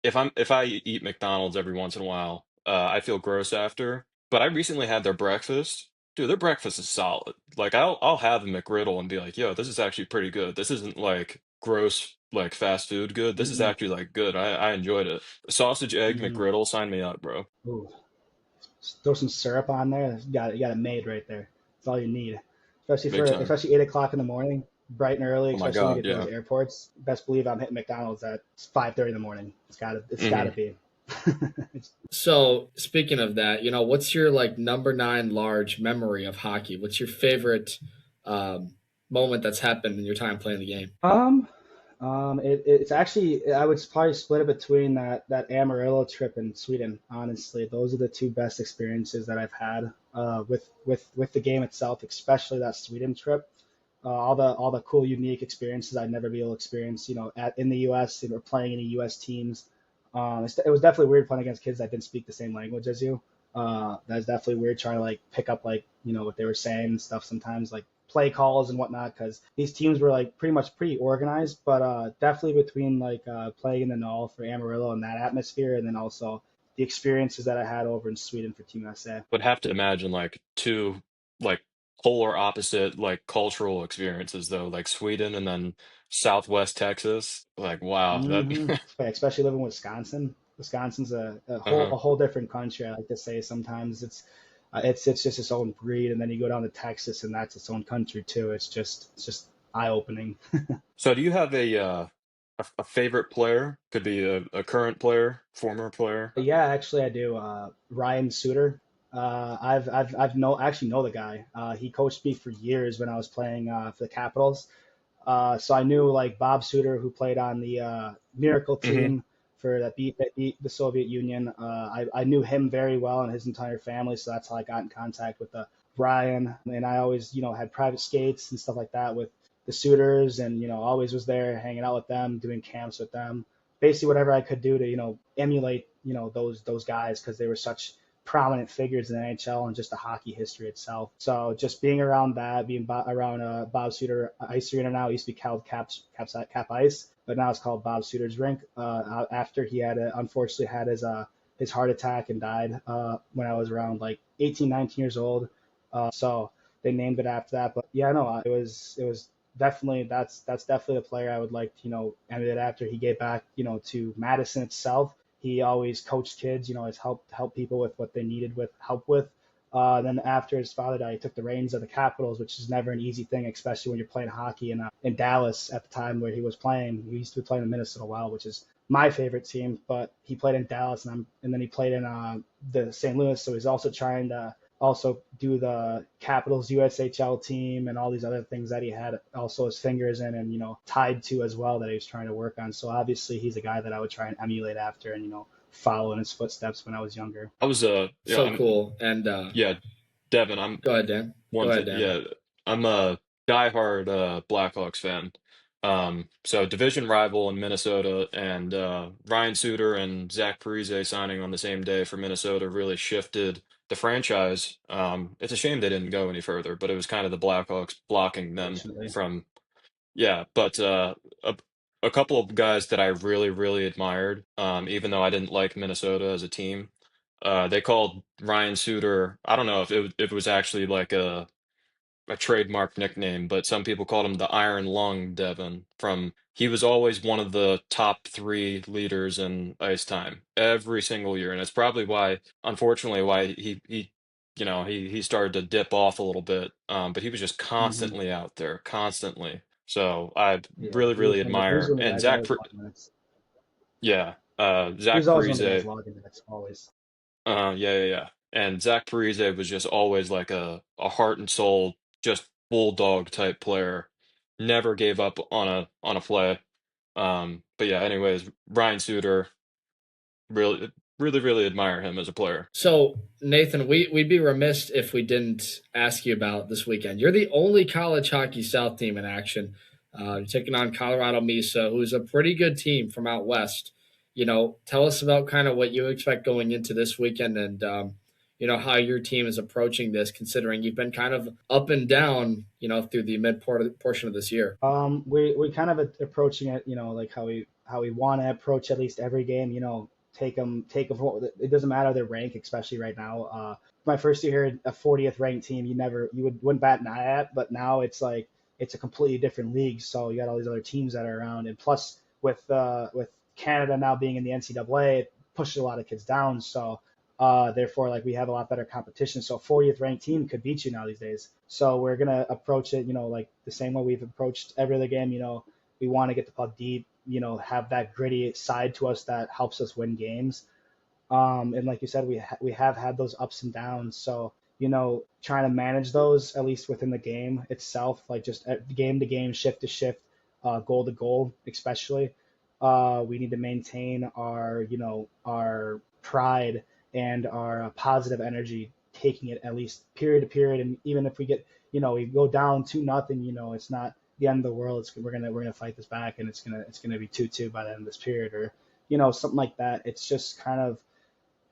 if I eat McDonald's every once in a while, I feel gross after. But I recently had their breakfast. Dude, their breakfast is solid. Like I'll have a McGriddle and be like, yo, this is actually pretty good. This isn't like gross like fast food good. This is Mm-hmm. actually like good. I enjoyed it. Sausage egg Mm-hmm. McGriddle, sign me up, bro. Ooh, throw some syrup on there. You got it made right there. That's all you need. Big time. Especially 8 o'clock in the morning, bright and early, Oh my especially when you God, get to yeah. those airports. Best believe I'm hitting McDonald's at 5:30 in the morning. It's gotta Hmm. be. So speaking of that, what's your like number nine large memory of hockey? What's your favorite um, moment that's happened in your time playing the game? Um, it's actually I would probably split it between that Amarillo trip in Sweden. Honestly, those are the two best experiences that I've had with the game itself, especially that Sweden trip. All the cool, unique experiences I'd never be able to experience, in the U.S. or playing in the U.S. teams. It was definitely weird playing against kids that didn't speak the same language as you. That's definitely weird trying to like pick up like what they were saying and stuff sometimes like play calls and whatnot because these teams were like pretty organized, but definitely between like playing in the Null for Amarillo and that atmosphere, and then also the experiences that I had over in Sweden for Team USA. Would have to imagine like two like polar opposite like cultural experiences though, like Sweden and then Southwest Texas. Like wow, that Especially living in Wisconsin. Wisconsin's uh-huh. a whole different country. I like to say sometimes it's just its own breed, and then you go down to Texas, and that's its own country too. It's just eye opening. So do you have a favorite player? Could be a current player, former player. Yeah, actually, I do. Ryan Suter. I've actually know the guy. He coached me for years when I was playing for the Capitals. So I knew like Bob Suter, who played on the Miracle Hmm. team that beat the Soviet Union. I knew him very well and his entire family, so that's how I got in contact with Ryan. And I always, had private skates and stuff like that with the Suters, and always was there hanging out with them, doing camps with them. Basically, whatever I could do to emulate those guys because they were such prominent figures in the NHL and just the hockey history itself. So just being around that, around Bob Suter Ice Arena now, it used to be called Cap Ice, but now it's called Bob Suter's Rink. After he had unfortunately had his heart attack and died when I was around like 18, 19 years old. So they named it after that. But yeah, no, it was definitely that's definitely a player I would like to emulate after. He gave back to Madison itself. He always coached kids, has helped people with what they needed with help with. Then after his father died, he took the reins of the Capitals, which is never an easy thing, especially when you're playing hockey in Dallas at the time where he was playing. He used to be playing in the Minnesota Wild, which is my favorite team, but he played in Dallas, and then he played in the St. Louis. So he's also trying to also do the Capitals USHL team and all these other things that he had also his fingers in and tied to as well that he was trying to work on. So obviously he's a guy that I would try and emulate after and follow in his footsteps when I was younger. I was yeah, So cool. And yeah, Devin, I'm go ahead, Dan. Go one ahead, thing, Dan. yeah, I'm a diehard Blackhawks fan. So division rival in Minnesota, and Ryan Suter and Zach Parise signing on the same day for Minnesota really shifted the franchise. It's a shame they didn't go any further, but it was kind of the Blackhawks blocking them Fortunately. from, yeah. But a couple of guys that I really, really admired, even though I didn't like Minnesota as a team, they called Ryan Suter. I don't know if it was actually like a trademark nickname, but some people called him the Iron Lung Devon. From he was always one of the top three leaders in ice time every single year, and it's probably why, unfortunately, why he started to dip off a little bit. But he was just Hmm. constantly out there, constantly. So I Yeah, really, really he was admire one of the and guys always logging minutes. Yeah, He Zach was always one of the guys Parise. logging minutes always. Yeah, yeah, yeah. And Zach Parise was just always like a heart and soul, just bulldog type player. Never gave up on a play. But yeah, anyways, Ryan Suter, really, really, really admire him as a player. So, Nathan, we'd be remiss if we didn't ask you about this weekend. You're the only college hockey South team in action. You're taking on Colorado Mesa, who's a pretty good team from out west. Tell us about kind of what you expect going into this weekend and, how your team is approaching this, considering you've been kind of up and down, through the portion of this year. We kind of approaching it, like how we how we want to approach at least every game. Take them. It doesn't matter their rank, especially right now. My first year here, a 40th ranked team, wouldn't bat an eye at, but now it's like it's a completely different league. So you got all these other teams that are around, and plus with Canada now being in the NCAA, it pushes a lot of kids down. So therefore, like we have a lot better competition. So a 40th ranked team could beat you now these days. So we're gonna approach it, like the same way we've approached every other game. We want to get the puck deep. Have that gritty side to us that helps us win games. And like you said, we have had those ups and downs. So trying to manage those at least within the game itself, like just game to game, shift to shift, goal to goal, especially. We need to maintain our pride and our positive energy, taking it at least period to period. And even if we get, we go down 2-0, it's not the end of the world. We're gonna fight this back, and it's gonna be 2-2 by the end of this period, or something like that. It's just kind of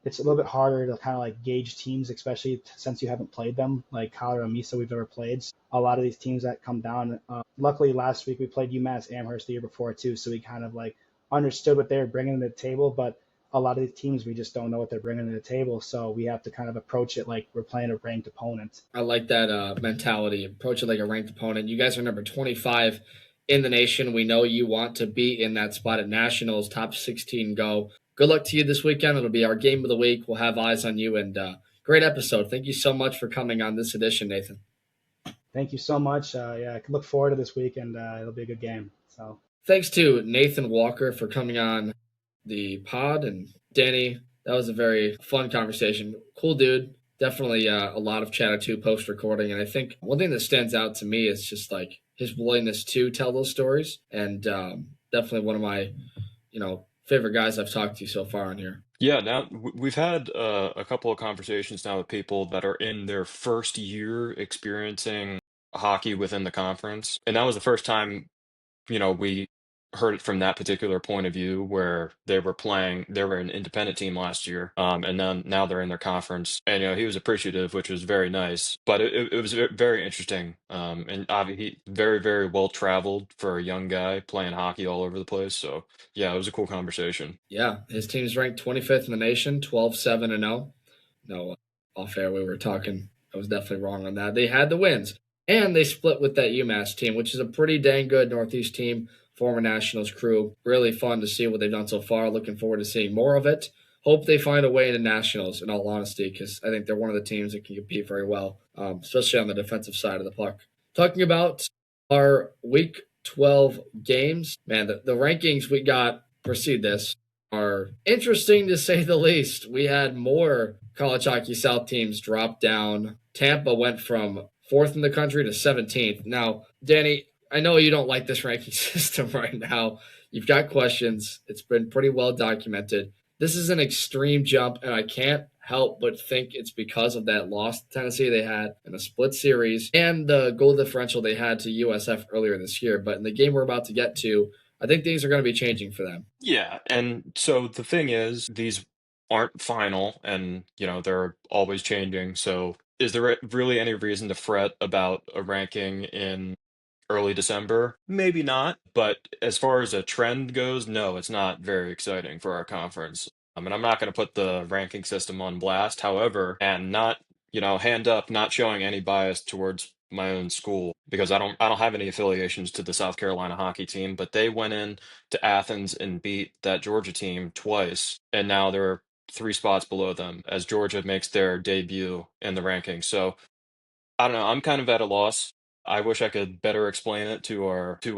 it's a little bit harder to kind of like gauge teams, especially since you haven't played them. Like Colorado Mesa, we've never played. A lot of these teams that come down. Luckily, last week we played UMass Amherst the year before too, so we kind of like understood what they were bringing to the table. But a lot of these teams, we just don't know what they're bringing to the table, so we have to kind of approach it like we're playing a ranked opponent. I like that mentality. Approach it like a ranked opponent. You guys are number 25 in the nation. We know you want to be in that spot at nationals, top 16 go. Good luck to you this weekend. It'll be our game of the week. We'll have eyes on you, and great episode. Thank you so much for coming on this edition, Nathan. Thank you so much. Yeah, I can look forward to this week, and it'll be a good game. So thanks to Nathan Walker for coming on the pod, and Danny. That was a very fun conversation. Cool dude. Definitely a lot of chatter too post recording, and I think one thing that stands out to me is just like his willingness to tell those stories, and definitely one of my favorite guys I've talked to so far on here. Yeah, now we've had a couple of conversations now with people that are in their first year experiencing hockey within the conference. And that was the first time, we heard it from that particular point of view where they were an independent team last year, and then now they're in their conference. And he was appreciative, which was very nice. But it was very interesting, and obviously very very well traveled for a young guy playing hockey all over the place. So yeah, it was a cool conversation. Yeah, his team's ranked 25th in the nation, 12-7-0. No, off air we were talking. I was definitely wrong on that. They had the wins, and they split with that UMass team, which is a pretty dang good Northeast team. Former Nationals crew. Really fun to see what they've done so far. Looking forward to seeing more of it. Hope they find a way into Nationals, in all honesty, because I think they're one of the teams that can compete very well, especially on the defensive side of the puck. Talking about our Week 12 games, man, the rankings we got precede this are interesting to say the least. We had more College Hockey South teams drop down. Tampa went from 4th in the country to 17th. Now, Danny, I know you don't like this ranking system right now. You've got questions. It's been pretty well documented. This is an extreme jump, and I can't help but think it's because of that loss to Tennessee they had in a split series and the goal differential they had to USF earlier this year. But in the game we're about to get to, I think things are going to be changing for them. Yeah, and so the thing is, these aren't final, and they're always changing. So is there really any reason to fret about a ranking in early December? Maybe not, but as far as a trend goes, no, it's not very exciting for our conference. I mean, I'm not going to put the ranking system on blast, however, and not, hand up, not showing any bias towards my own school because I don't have any affiliations to the South Carolina hockey team, but they went in to Athens and beat that Georgia team twice, and now they're 3 spots below them as Georgia makes their debut in the rankings. So I don't know. I'm kind of at a loss. I wish I could better explain it to our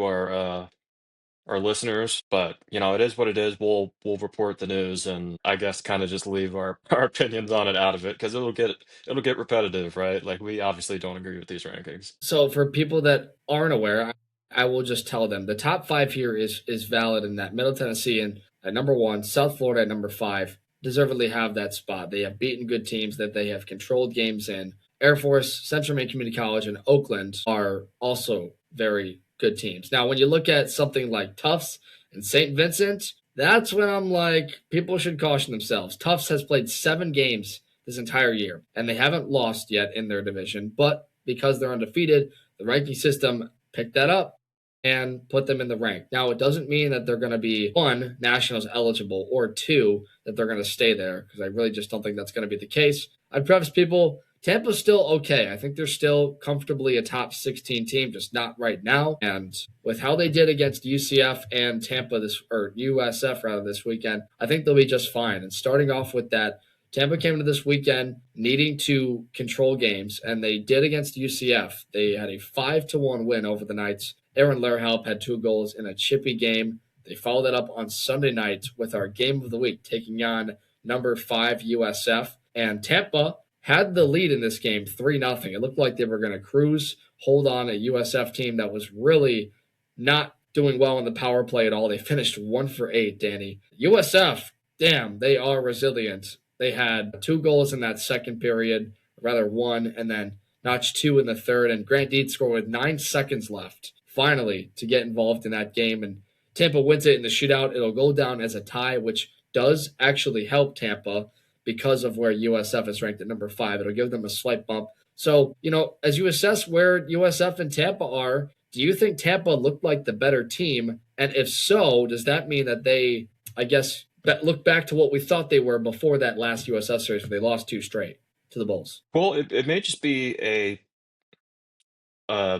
listeners, but it is what it is. We'll report the news, and I guess kind of just leave our, our opinions on it out of it because it'll get repetitive, right? Like we obviously don't agree with these rankings. So for people that aren't aware, I will just tell them the top 5 here is valid, in that Middle Tennessee and at number 1, South Florida at number 5 deservedly have that spot. They have beaten good teams that they have controlled games in. Air Force, Central Maine Community College, and Oakland are also very good teams. Now, when you look at something like Tufts and St. Vincent, that's when I'm like, people should caution themselves. Tufts has played 7 games this entire year, and they haven't lost yet in their division. But because they're undefeated, the ranking system picked that up. and put them in the rank. Now, it doesn't mean that they're going to be one, nationals eligible, or two, that they're going to stay there, because I really just don't think that's going to be the case. I'd preface people, Tampa's still okay. I think they're still comfortably a top 16 team, just not right now. And with how they did against UCF and USF rather this weekend, I think they'll be just fine. And starting off with that, Tampa came into this weekend needing to control games, and they did against UCF. They had a 5-1 win over the Knights. Aaron Lehrhaupt had 2 goals in a chippy game. They followed it up on Sunday night with our game of the week, taking on number 5 USF. And Tampa had the lead in this game 3-0. It looked like they were going to cruise, hold on a USF team that was really not doing well in the power play at all. They finished 1 for 8, Danny. USF, damn, they are resilient. They had 2 goals in that second period, rather 1, and then notched 2 in the third. And Grant Deed scored with 9 seconds left, finally, to get involved in that game. And Tampa wins it in the shootout. It'll go down as a tie, which does actually help Tampa because of where USF is ranked at number 5. It'll give them a slight bump. So, as you assess where USF and Tampa are, do you think Tampa looked like the better team? And if so, does that mean that they, I guess, look back to what we thought they were before that last USF series where they lost 2 straight to the Bulls? Well, it may just be a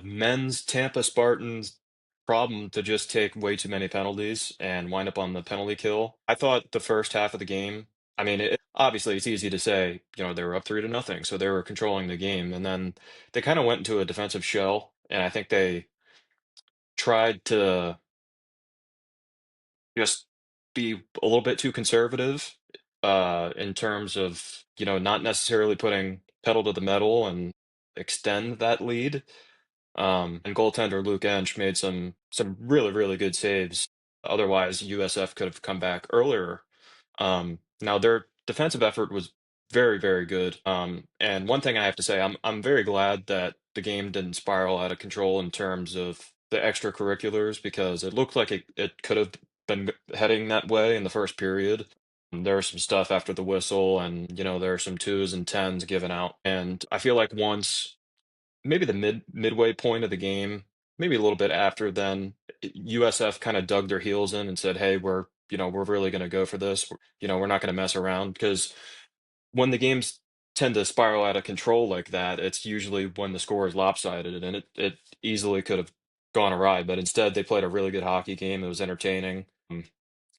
men's Tampa Spartans problem to just take way too many penalties and wind up on the penalty kill. I thought the first half of the game, I mean, obviously it's easy to say, they were up 3-0, so they were controlling the game, and then they kind of went into a defensive shell, and I think they tried to just be a little bit too conservative in terms of, not necessarily putting pedal to the metal and extend that lead. And goaltender Luke Ench made some really, really good saves. Otherwise, USF could have come back earlier. Now their defensive effort was very, very good. And one thing I have to say, I'm very glad that the game didn't spiral out of control in terms of the extracurriculars, because it looked like it could have been heading that way in the first period. There was some stuff after the whistle, and there are some 2s and 10s given out. And I feel like once maybe the midway point of the game, maybe a little bit after then, USF kind of dug their heels in and said, "Hey, we're really going to go for this. We're not going to mess around." Because when the games tend to spiral out of control like that, it's usually when the score is lopsided, and it easily could have gone awry. But instead, they played a really good hockey game. It was entertaining.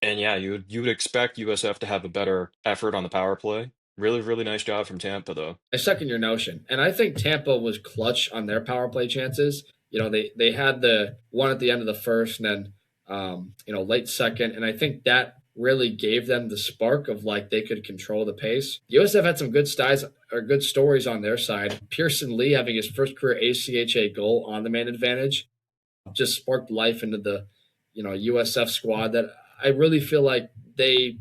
And yeah, you would expect USF to have a better effort on the power play. Really, really nice job from Tampa, though. I second your notion. And I think Tampa was clutch on their power play chances. They had the one at the end of the first and then, late second. And I think that really gave them the spark of like they could control the pace. USF had some good stories on their side. Pearson Lee having his first career ACHA goal on the man advantage just sparked life into the, USF squad that I really feel like they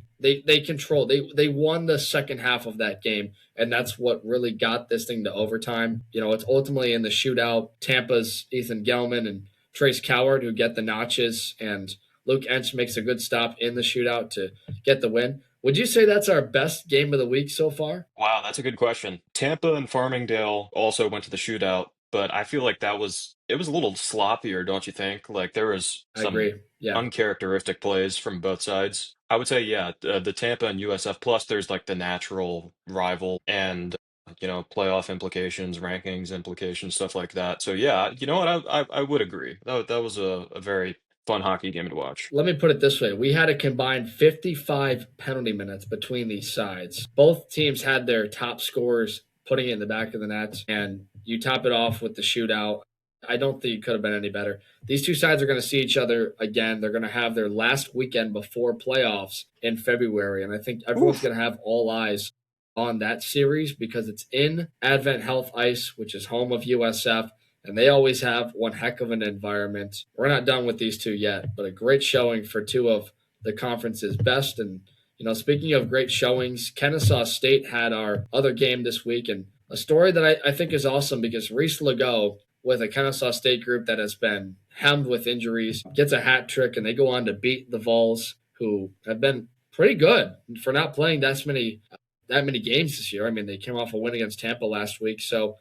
controlled. They won the second half of that game, and that's what really got this thing to overtime. It's ultimately in the shootout. Tampa's Ethan Gelman and Trace Coward who get the notches, and Luke Ench makes a good stop in the shootout to get the win. Would you say that's our best game of the week so far? Wow, that's a good question. Tampa and Farmingdale also went to the shootout, but I feel like it was a little sloppier, don't you think? Like there was I some agree. Yeah. uncharacteristic plays from both sides. I would say, yeah, the Tampa and USF, plus there's like the natural rival and playoff implications, rankings implications, stuff like that. So yeah, you know what? I would agree. That was a very fun hockey game to watch. Let me put it this way. We had a combined 55 penalty minutes between these sides. Both teams had their top scorers putting it in the back of the net, and you top it off with the shootout. I don't think it could have been any better. These two sides are going to see each other again. They're going to have their last weekend before playoffs in February, and I think everyone's going to have all eyes on that series because it's in Advent Health Ice, which is home of USF, and they always have one heck of an environment. We're not done with these two yet, but a great showing for two of the conference's best. And, speaking of great showings, Kennesaw State had our other game this week, and a story that I think is awesome because Reese Legault, with a Kennesaw State group that has been hemmed with injuries, gets a hat trick, and they go on to beat the Vols, who have been pretty good for not playing that many games this year. I mean, they came off a win against Tampa last week. So,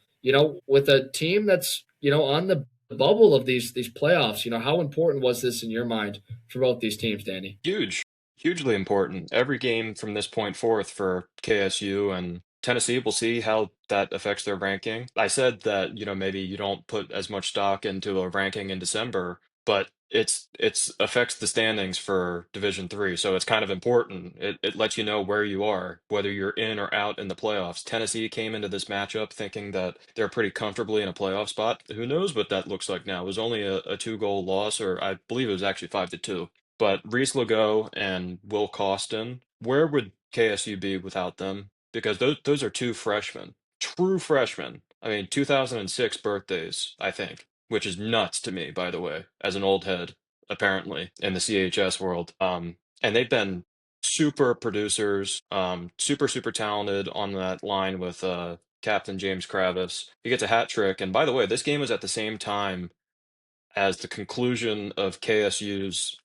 with a team that's, on the bubble of these playoffs. How important was this in your mind for both these teams, Danny? Huge, hugely important. Every game from this point forth for KSU and Tennessee, we'll see how that affects their ranking. I said that, maybe you don't put as much stock into a ranking in December, but it's affects the standings for Division Three, so it's kind of important. It lets you know where you are, whether you're in or out in the playoffs. Tennessee came into this matchup thinking that they're pretty comfortably in a playoff spot. Who knows what that looks like now? It was only a two-goal loss, or I believe it was actually 5-2. But Reese Legault and Will Costin, where would KSU be without them? Because those are two freshmen, true freshmen. I mean, 2006 birthdays, I think, which is nuts to me, by the way, as an old head, apparently, in the CHS world. And they've been super producers, super, super talented on that line with Captain James Kravis. He gets a hat trick. And by the way, this game was at the same time as the conclusion of KSU's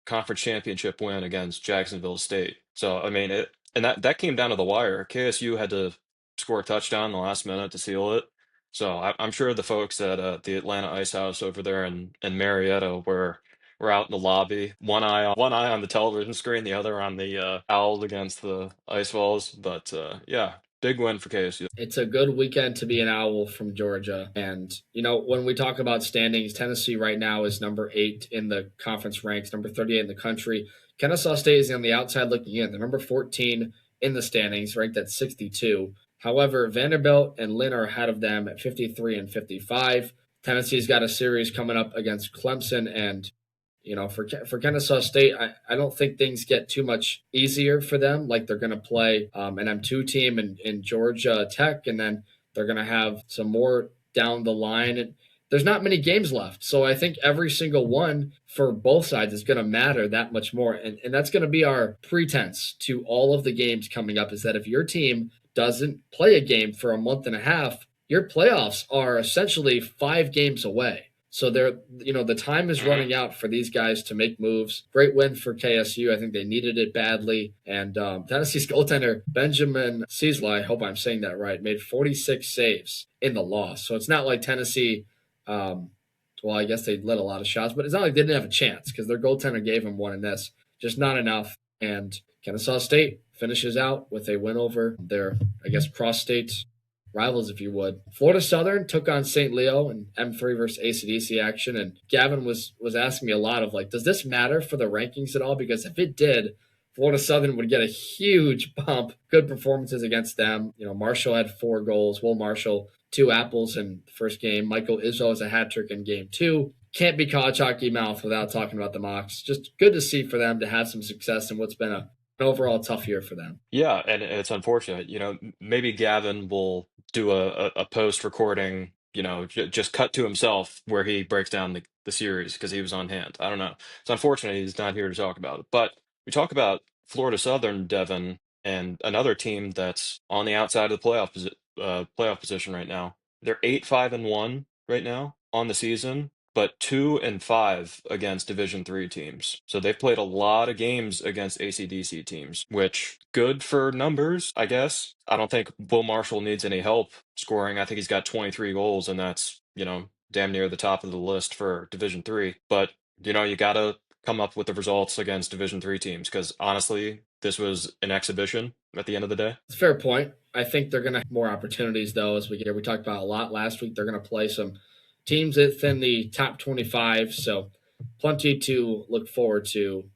conference championship win against Jacksonville State. So I mean and that came down to the wire. KSU had to score a touchdown in the last minute to seal it. So I'm sure the folks at the Atlanta Ice House over there in Marietta were out in the lobby, one eye on the television screen, the other on the owls against the ice walls. But yeah, big win for KSU. It's a good weekend to be an Owl from Georgia. And, when we talk about standings, Tennessee right now is number 8 in the conference ranks, number 38 in the country. Kennesaw State is on the outside looking in. They're number 14 in the standings, ranked at 62. However, Vanderbilt and Lynn are ahead of them at 53 and 55. Tennessee's got a series coming up against Clemson, and for Kennesaw State, I don't think things get too much easier for them. Like, they're going to play an M2 team in Georgia Tech, and then they're going to have some more down the line. And there's not many games left. So I think every single one for both sides is going to matter that much more. And that's going to be our pretense to all of the games coming up, is that if your team doesn't play a game for a month and a half, your playoffs are essentially 5 games away. So the time is running out for these guys to make moves. Great win for KSU. I think they needed it badly. And Tennessee's goaltender, Benjamin Ciesla, I hope I'm saying that right, made 46 saves in the loss. So it's not like Tennessee, well, I guess they let a lot of shots, but it's not like they didn't have a chance because their goaltender gave them one in this. Just not enough. And Kennesaw State finishes out with a win over their, I guess, cross-state rivals, if you would. Florida Southern took on St. Leo in M3 versus AC/DC action, and Gavin was asking me a lot of, like, does this matter for the rankings at all? Because if it did, Florida Southern would get a huge bump. Good performances against them. Marshall had 4 goals. Will Marshall, 2 apples in the first game. Michael Izzo has a hat trick in game 2. Can't be college hockey mouth without talking about the Mocs. Just good to see for them to have some success in what's been an overall tough year for them. Yeah, and it's unfortunate. Maybe Gavin will do a post recording, just cut to himself where he breaks down the series because he was on hand. I don't know. It's unfortunate he's not here to talk about it. But we talk about Florida Southern, Devin, and another team that's on the outside of the playoff position right now. They're 8-5-1 right now on the season, but 2-5 against Division Three teams. So they've played a lot of games against ACDC teams, which good for numbers, I guess. I don't think Will Marshall needs any help scoring. I think he's got 23 goals, and that's, damn near the top of the list for Division Three. But, you gotta come up with the results against Division Three teams because honestly, this was an exhibition at the end of the day. It's a fair point. I think they're going to have more opportunities, though, as we get here. We talked about a lot last week. They're going to play some teams within the top 25, so plenty to look forward to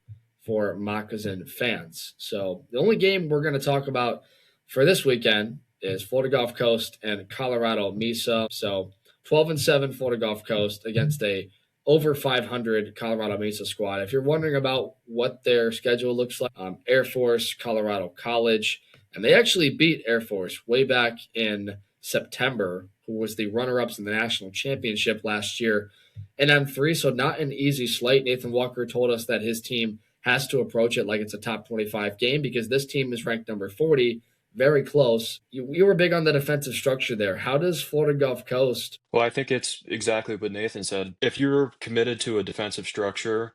for Moccasin fans. So the only game we're going to talk about for this weekend is Florida Gulf Coast and Colorado Mesa. So 12-7 Florida Gulf Coast against a over 500 Colorado Mesa squad. If you're wondering about what their schedule looks like, Air Force, Colorado College, and they actually beat Air Force way back in September, who was the runner-ups in the national championship last year in M3. So not an easy slate. Nathan Walker told us that his team has to approach it like it's a top 25 game because this team is ranked number 40, very close. You were big on the defensive structure there. How does Florida Gulf Coast? Well, I think it's exactly what Nathan said. If you're committed to a defensive structure,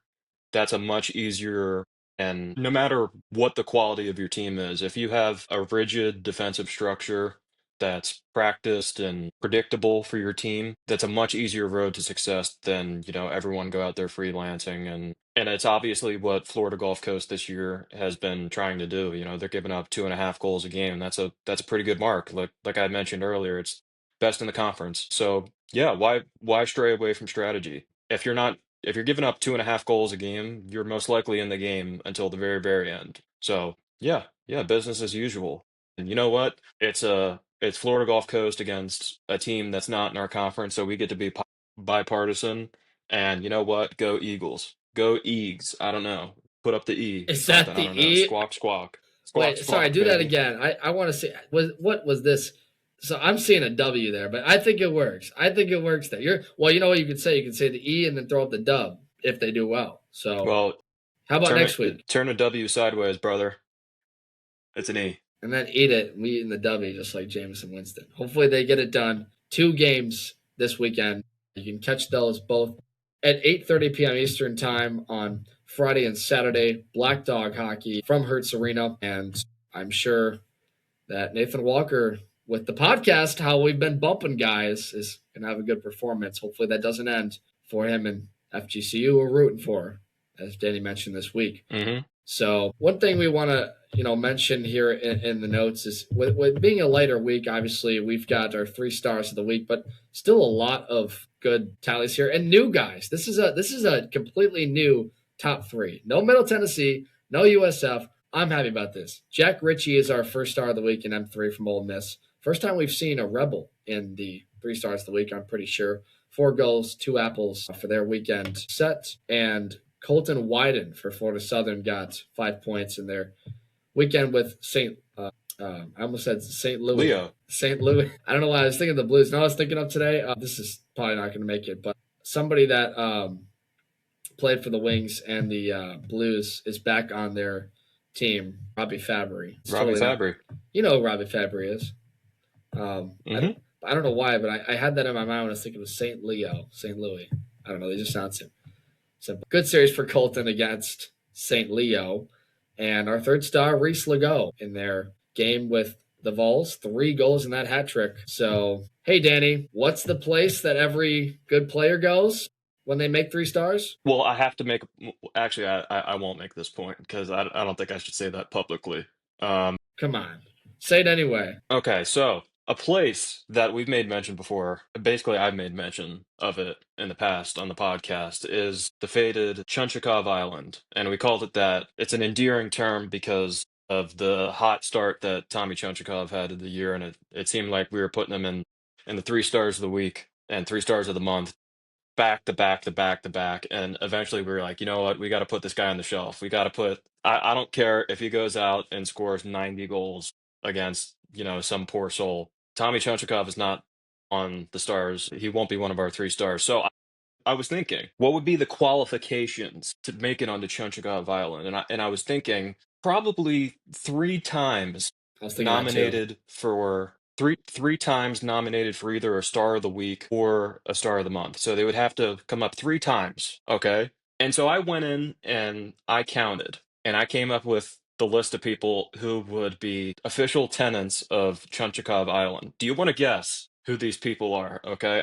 that's a much easier, and no matter what the quality of your team is, if you have a rigid defensive structure, that's practiced and predictable for your team, that's a much easier road to success than, everyone go out there freelancing. And it's obviously what Florida Gulf Coast this year has been trying to do. They're giving up 2.5 goals a game. That's a pretty good mark. Like I mentioned earlier, it's best in the conference. So yeah, why stray away from strategy? If you're giving up 2.5 goals a game, you're most likely in the game until the very, very end. So yeah, business as usual. And you know what? It's Florida Gulf Coast against a team that's not in our conference, so we get to be bipartisan. And you know what? Go Eagles. Go Eags. I don't know. Put up the E. Is that Something. I the don't know. E? Squawk, squawk. Squawk, Wait, sorry, squawk, do that baby. again. I want to see what was this? So I'm seeing a W there, but I think it works. I think it works there. Well, you know what you could say? You could say the E and then throw up the dub if they do well. So Well, how about turn next it week? turn a W sideways, brother. It's an E. And then eat it. We eat in the W just like Jameson Winston. Hopefully they get it done. 2 games this weekend. You can catch those both at 8:30 p.m. Eastern time on Friday and Saturday. Black Dog Hockey from Hertz Arena, and I'm sure that Nathan Walker with the podcast, how we've been bumping guys, is going to have a good performance. Hopefully that doesn't end for him and FGCU. We're rooting for, as Danny mentioned this week. Mm-hmm. So one thing we want to mention here in the notes is with being a lighter week, obviously we've got our 3 stars of the week, but still a lot of good tallies here and new guys. This is a completely new top 3. No Middle Tennessee, no USF. I'm happy about this. Jack Ritchie is our first star of the week in M3 from Ole Miss. First time we've seen a Rebel in the 3 stars of the week, I'm pretty sure. 4 goals, 2 apples for their weekend set. And Colton Wyden for Florida Southern got 5 points in their weekend with I almost said St. Louis. Leo. St. Louis. I don't know why I was thinking of the Blues. No, I was thinking of today. This is probably not going to make it, but somebody that played for the Wings and the Blues is back on their team. Robbie Fabry. Robbie Fabry. You know who Robbie Fabry is. Mm-hmm. I don't know why, but I had that in my mind when I was thinking of St. Louis. I don't know. They just sound similar. So good series for Colton against St. Leo. And our 3rd star, Reese Legault, in their game with the Vols. 3 goals in that hat trick. So, hey, Danny, what's the place that every good player goes when they make 3 stars? Well, I have to actually, I won't make this point because I don't think I should say that publicly. Come on. Say it anyway. Okay, so a place that we've made mention before, basically I've made mention of it in the past on the podcast, is the fated Chunchakov Island. And we called it that. It's an endearing term because of the hot start that Tommy Chunchakov had of the year, and it seemed like we were putting him in the 3 stars of the week and 3 stars of the month, back to back to back to back. And eventually we were like, you know what? We got to put this guy on the shelf. We got to I don't care if he goes out and scores 90 goals against, some poor soul. Tommy Chonchakov is not on the stars. He won't be one of our 3 stars. So I was thinking, what would be the qualifications to make it onto Chonchakov Island? And I was thinking probably 3 times I was thinking nominated for three times nominated for either a star of the week or a star of the month. So they would have to come up 3 times, okay? And so I went in and I counted, and I came up with the list of people who would be official tenants of Chunchakov Island. Do you want to guess who these people are? Okay,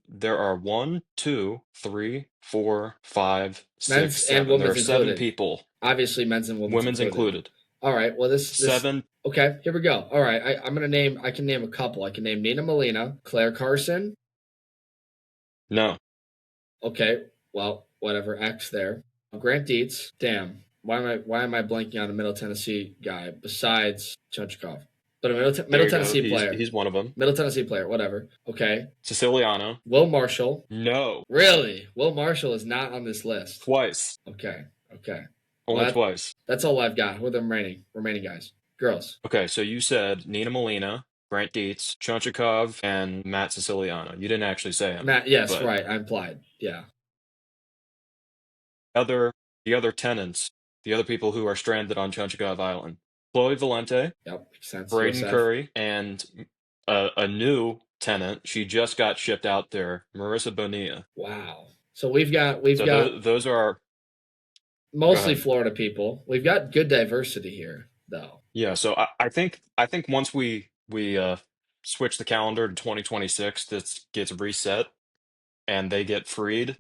there are 1, 2, 3, 4, 5, 6, men's 7. and women's there are 7 included. people. Obviously, men's and Women's included. All right. Well, this 7. Okay, here we go. All right, I'm gonna name. I can name a couple. I can name Nina Molina, Claire Carson. No. Okay, well, whatever. X there. Grant Dietz. Damn. Why am I blanking on a Middle Tennessee guy besides Chunchakov? But a Middle Tennessee player. He's one of them. Middle Tennessee player. Whatever. Okay. Siciliano. Will Marshall. No. Really? Will Marshall is not on this list. Twice. Okay. Only twice. That's all I've got. Who are the remaining guys? Girls. Okay, so you said Nina Molina, Grant Dietz, Chonchakov, and Matt Siciliano. You didn't actually say him. Matt, yes, right. I implied. Yeah. The other tenants, the other people who are stranded on Chonchakov Island. Chloe Valente. Yep, makes sense. Braden USF. Curry, and a new tenant. She just got shipped out there, Marissa Bonilla. Wow. So we've got those are mostly Florida people. We've got good diversity here, though. Yeah, so I think once we switch the calendar to 2026, this gets reset and they get freed.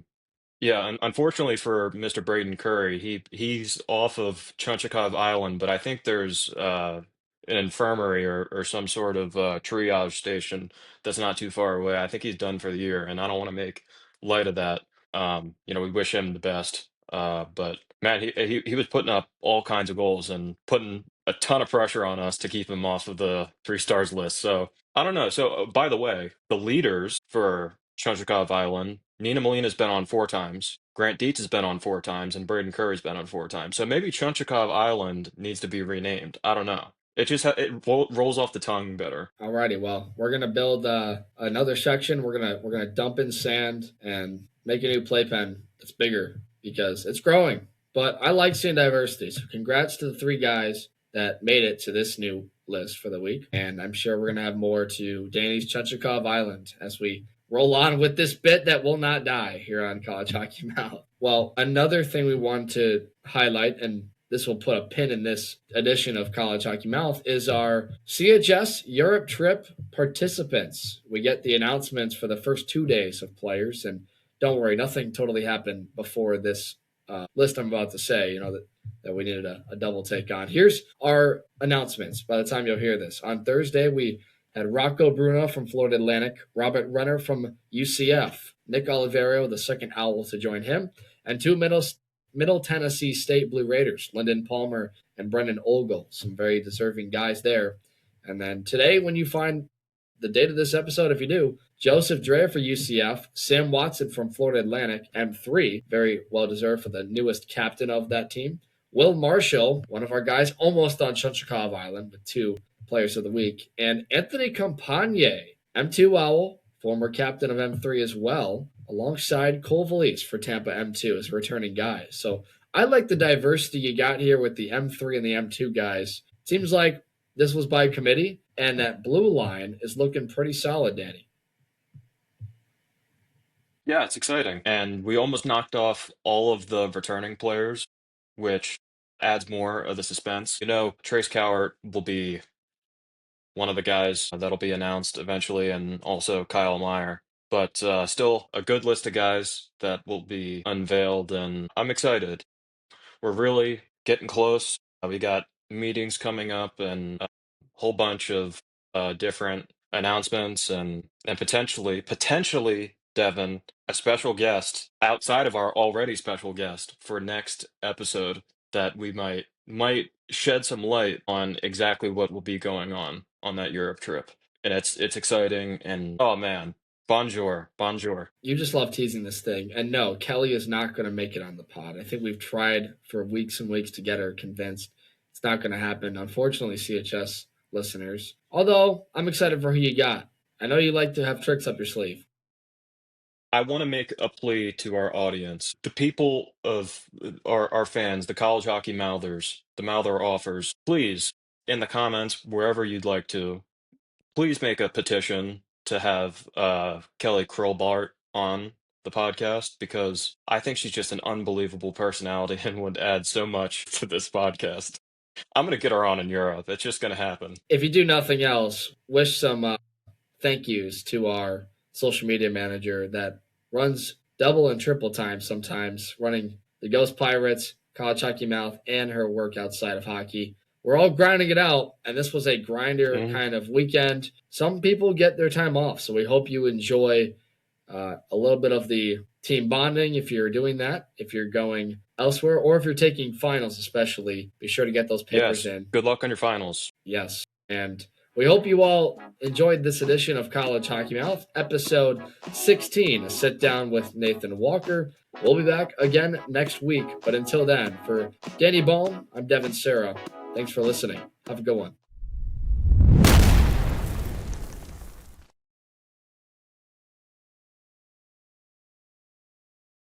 Yeah, unfortunately for Mr. Braden Curry, he's off of Chunchakov Island, but I think there's an infirmary or some sort of triage station that's not too far away. I think he's done for the year, and I don't want to make light of that. We wish him the best. But man, he was putting up all kinds of goals and putting a ton of pressure on us to keep him off of the 3 stars list. So I don't know. So by the way, the leaders for Chunchakov Island, Nina Molina's been on 4 times, Grant Dietz has been on 4 times, and Braden Curry's been on 4 times. So maybe Chunchakov Island needs to be renamed. I don't know. It just rolls off the tongue better. Alrighty, well, we're gonna build another section. We're gonna dump in sand and make a new playpen that's bigger because it's growing. But I like seeing diversity. So congrats to the 3 guys that made it to this new list for the week. And I'm sure we're gonna have more to Danny's Chunchakov Island as we roll on with this bit that will not die here on College Hockey Mouth. Well, another thing we want to highlight, and this will put a pin in this edition of College Hockey Mouth, is our CHS Europe trip participants. We get the announcements for the first 2 days of players, and don't worry, nothing totally happened before this list I'm about to say, that we needed a double take on. Here's our announcements by the time you'll hear this. On Thursday, we had Rocco Bruno from Florida Atlantic, Robert Renner from UCF, Nick Oliverio, the second Owl, to join him, and 2 Middle Tennessee State Blue Raiders, Lyndon Palmer and Brendan Olgel, some very deserving guys there. And then today, when you find the date of this episode, if you do, Joseph Dreher for UCF, Sam Watson from Florida Atlantic, M3, very well-deserved for the newest captain of that team, Will Marshall, one of our guys almost on Chunchakov Island with 2 players of the week, and Anthony Campagne, M2 Owl, former captain of M3 as well, alongside Cole Valise for Tampa M2 as returning guys. So I like the diversity you got here with the M3 and the M2 guys. Seems like this was by committee, and that blue line is looking pretty solid, Danny. Yeah, it's exciting. And we almost knocked off all of the returning players, which adds more of the suspense. Trace Cowart will be one of the guys that'll be announced eventually, and also Kyle Meyer. But still a good list of guys that will be unveiled, and I'm excited. We're really getting close. We got meetings coming up and a whole bunch of different announcements and potentially, Devin, a special guest outside of our already special guest for next episode that we might shed some light on exactly what will be going on that Europe trip. And it's exciting, and oh man, bonjour. You just love teasing this thing. And no, Kelly is not going to make it on the pod. I think we've tried for weeks and weeks to get her convinced. It's not going to happen. Unfortunately, CHS listeners. Although, I'm excited for who you got. I know you like to have tricks up your sleeve. I want to make a plea to our audience, the people of our fans, the college hockey mouthers, the mouther offers. Please, in the comments, wherever you'd like to, please make a petition to have Kelly Krolbart on the podcast, because I think she's just an unbelievable personality and would add so much to this podcast. I'm going to get her on in Europe. It's just going to happen. If you do nothing else, wish some thank yous to our social media manager that runs double and triple time sometimes, running the Ghost Pirates, College Hockey Mouth, and her work outside of hockey. We're all grinding it out, and this was a grinder kind of weekend. Some people get their time off, so we hope you enjoy a little bit of the team bonding if you're doing that, if you're going elsewhere, or if you're taking finals especially. Be sure to get those papers in. Good luck on your finals. Yes, and we hope you all enjoyed this edition of College Hockey Mouth, episode 16, a sit-down with Nathan Walker. We'll be back again next week, but until then, for Danny Baum, I'm Devin Serra. Thanks for listening. Have a good one.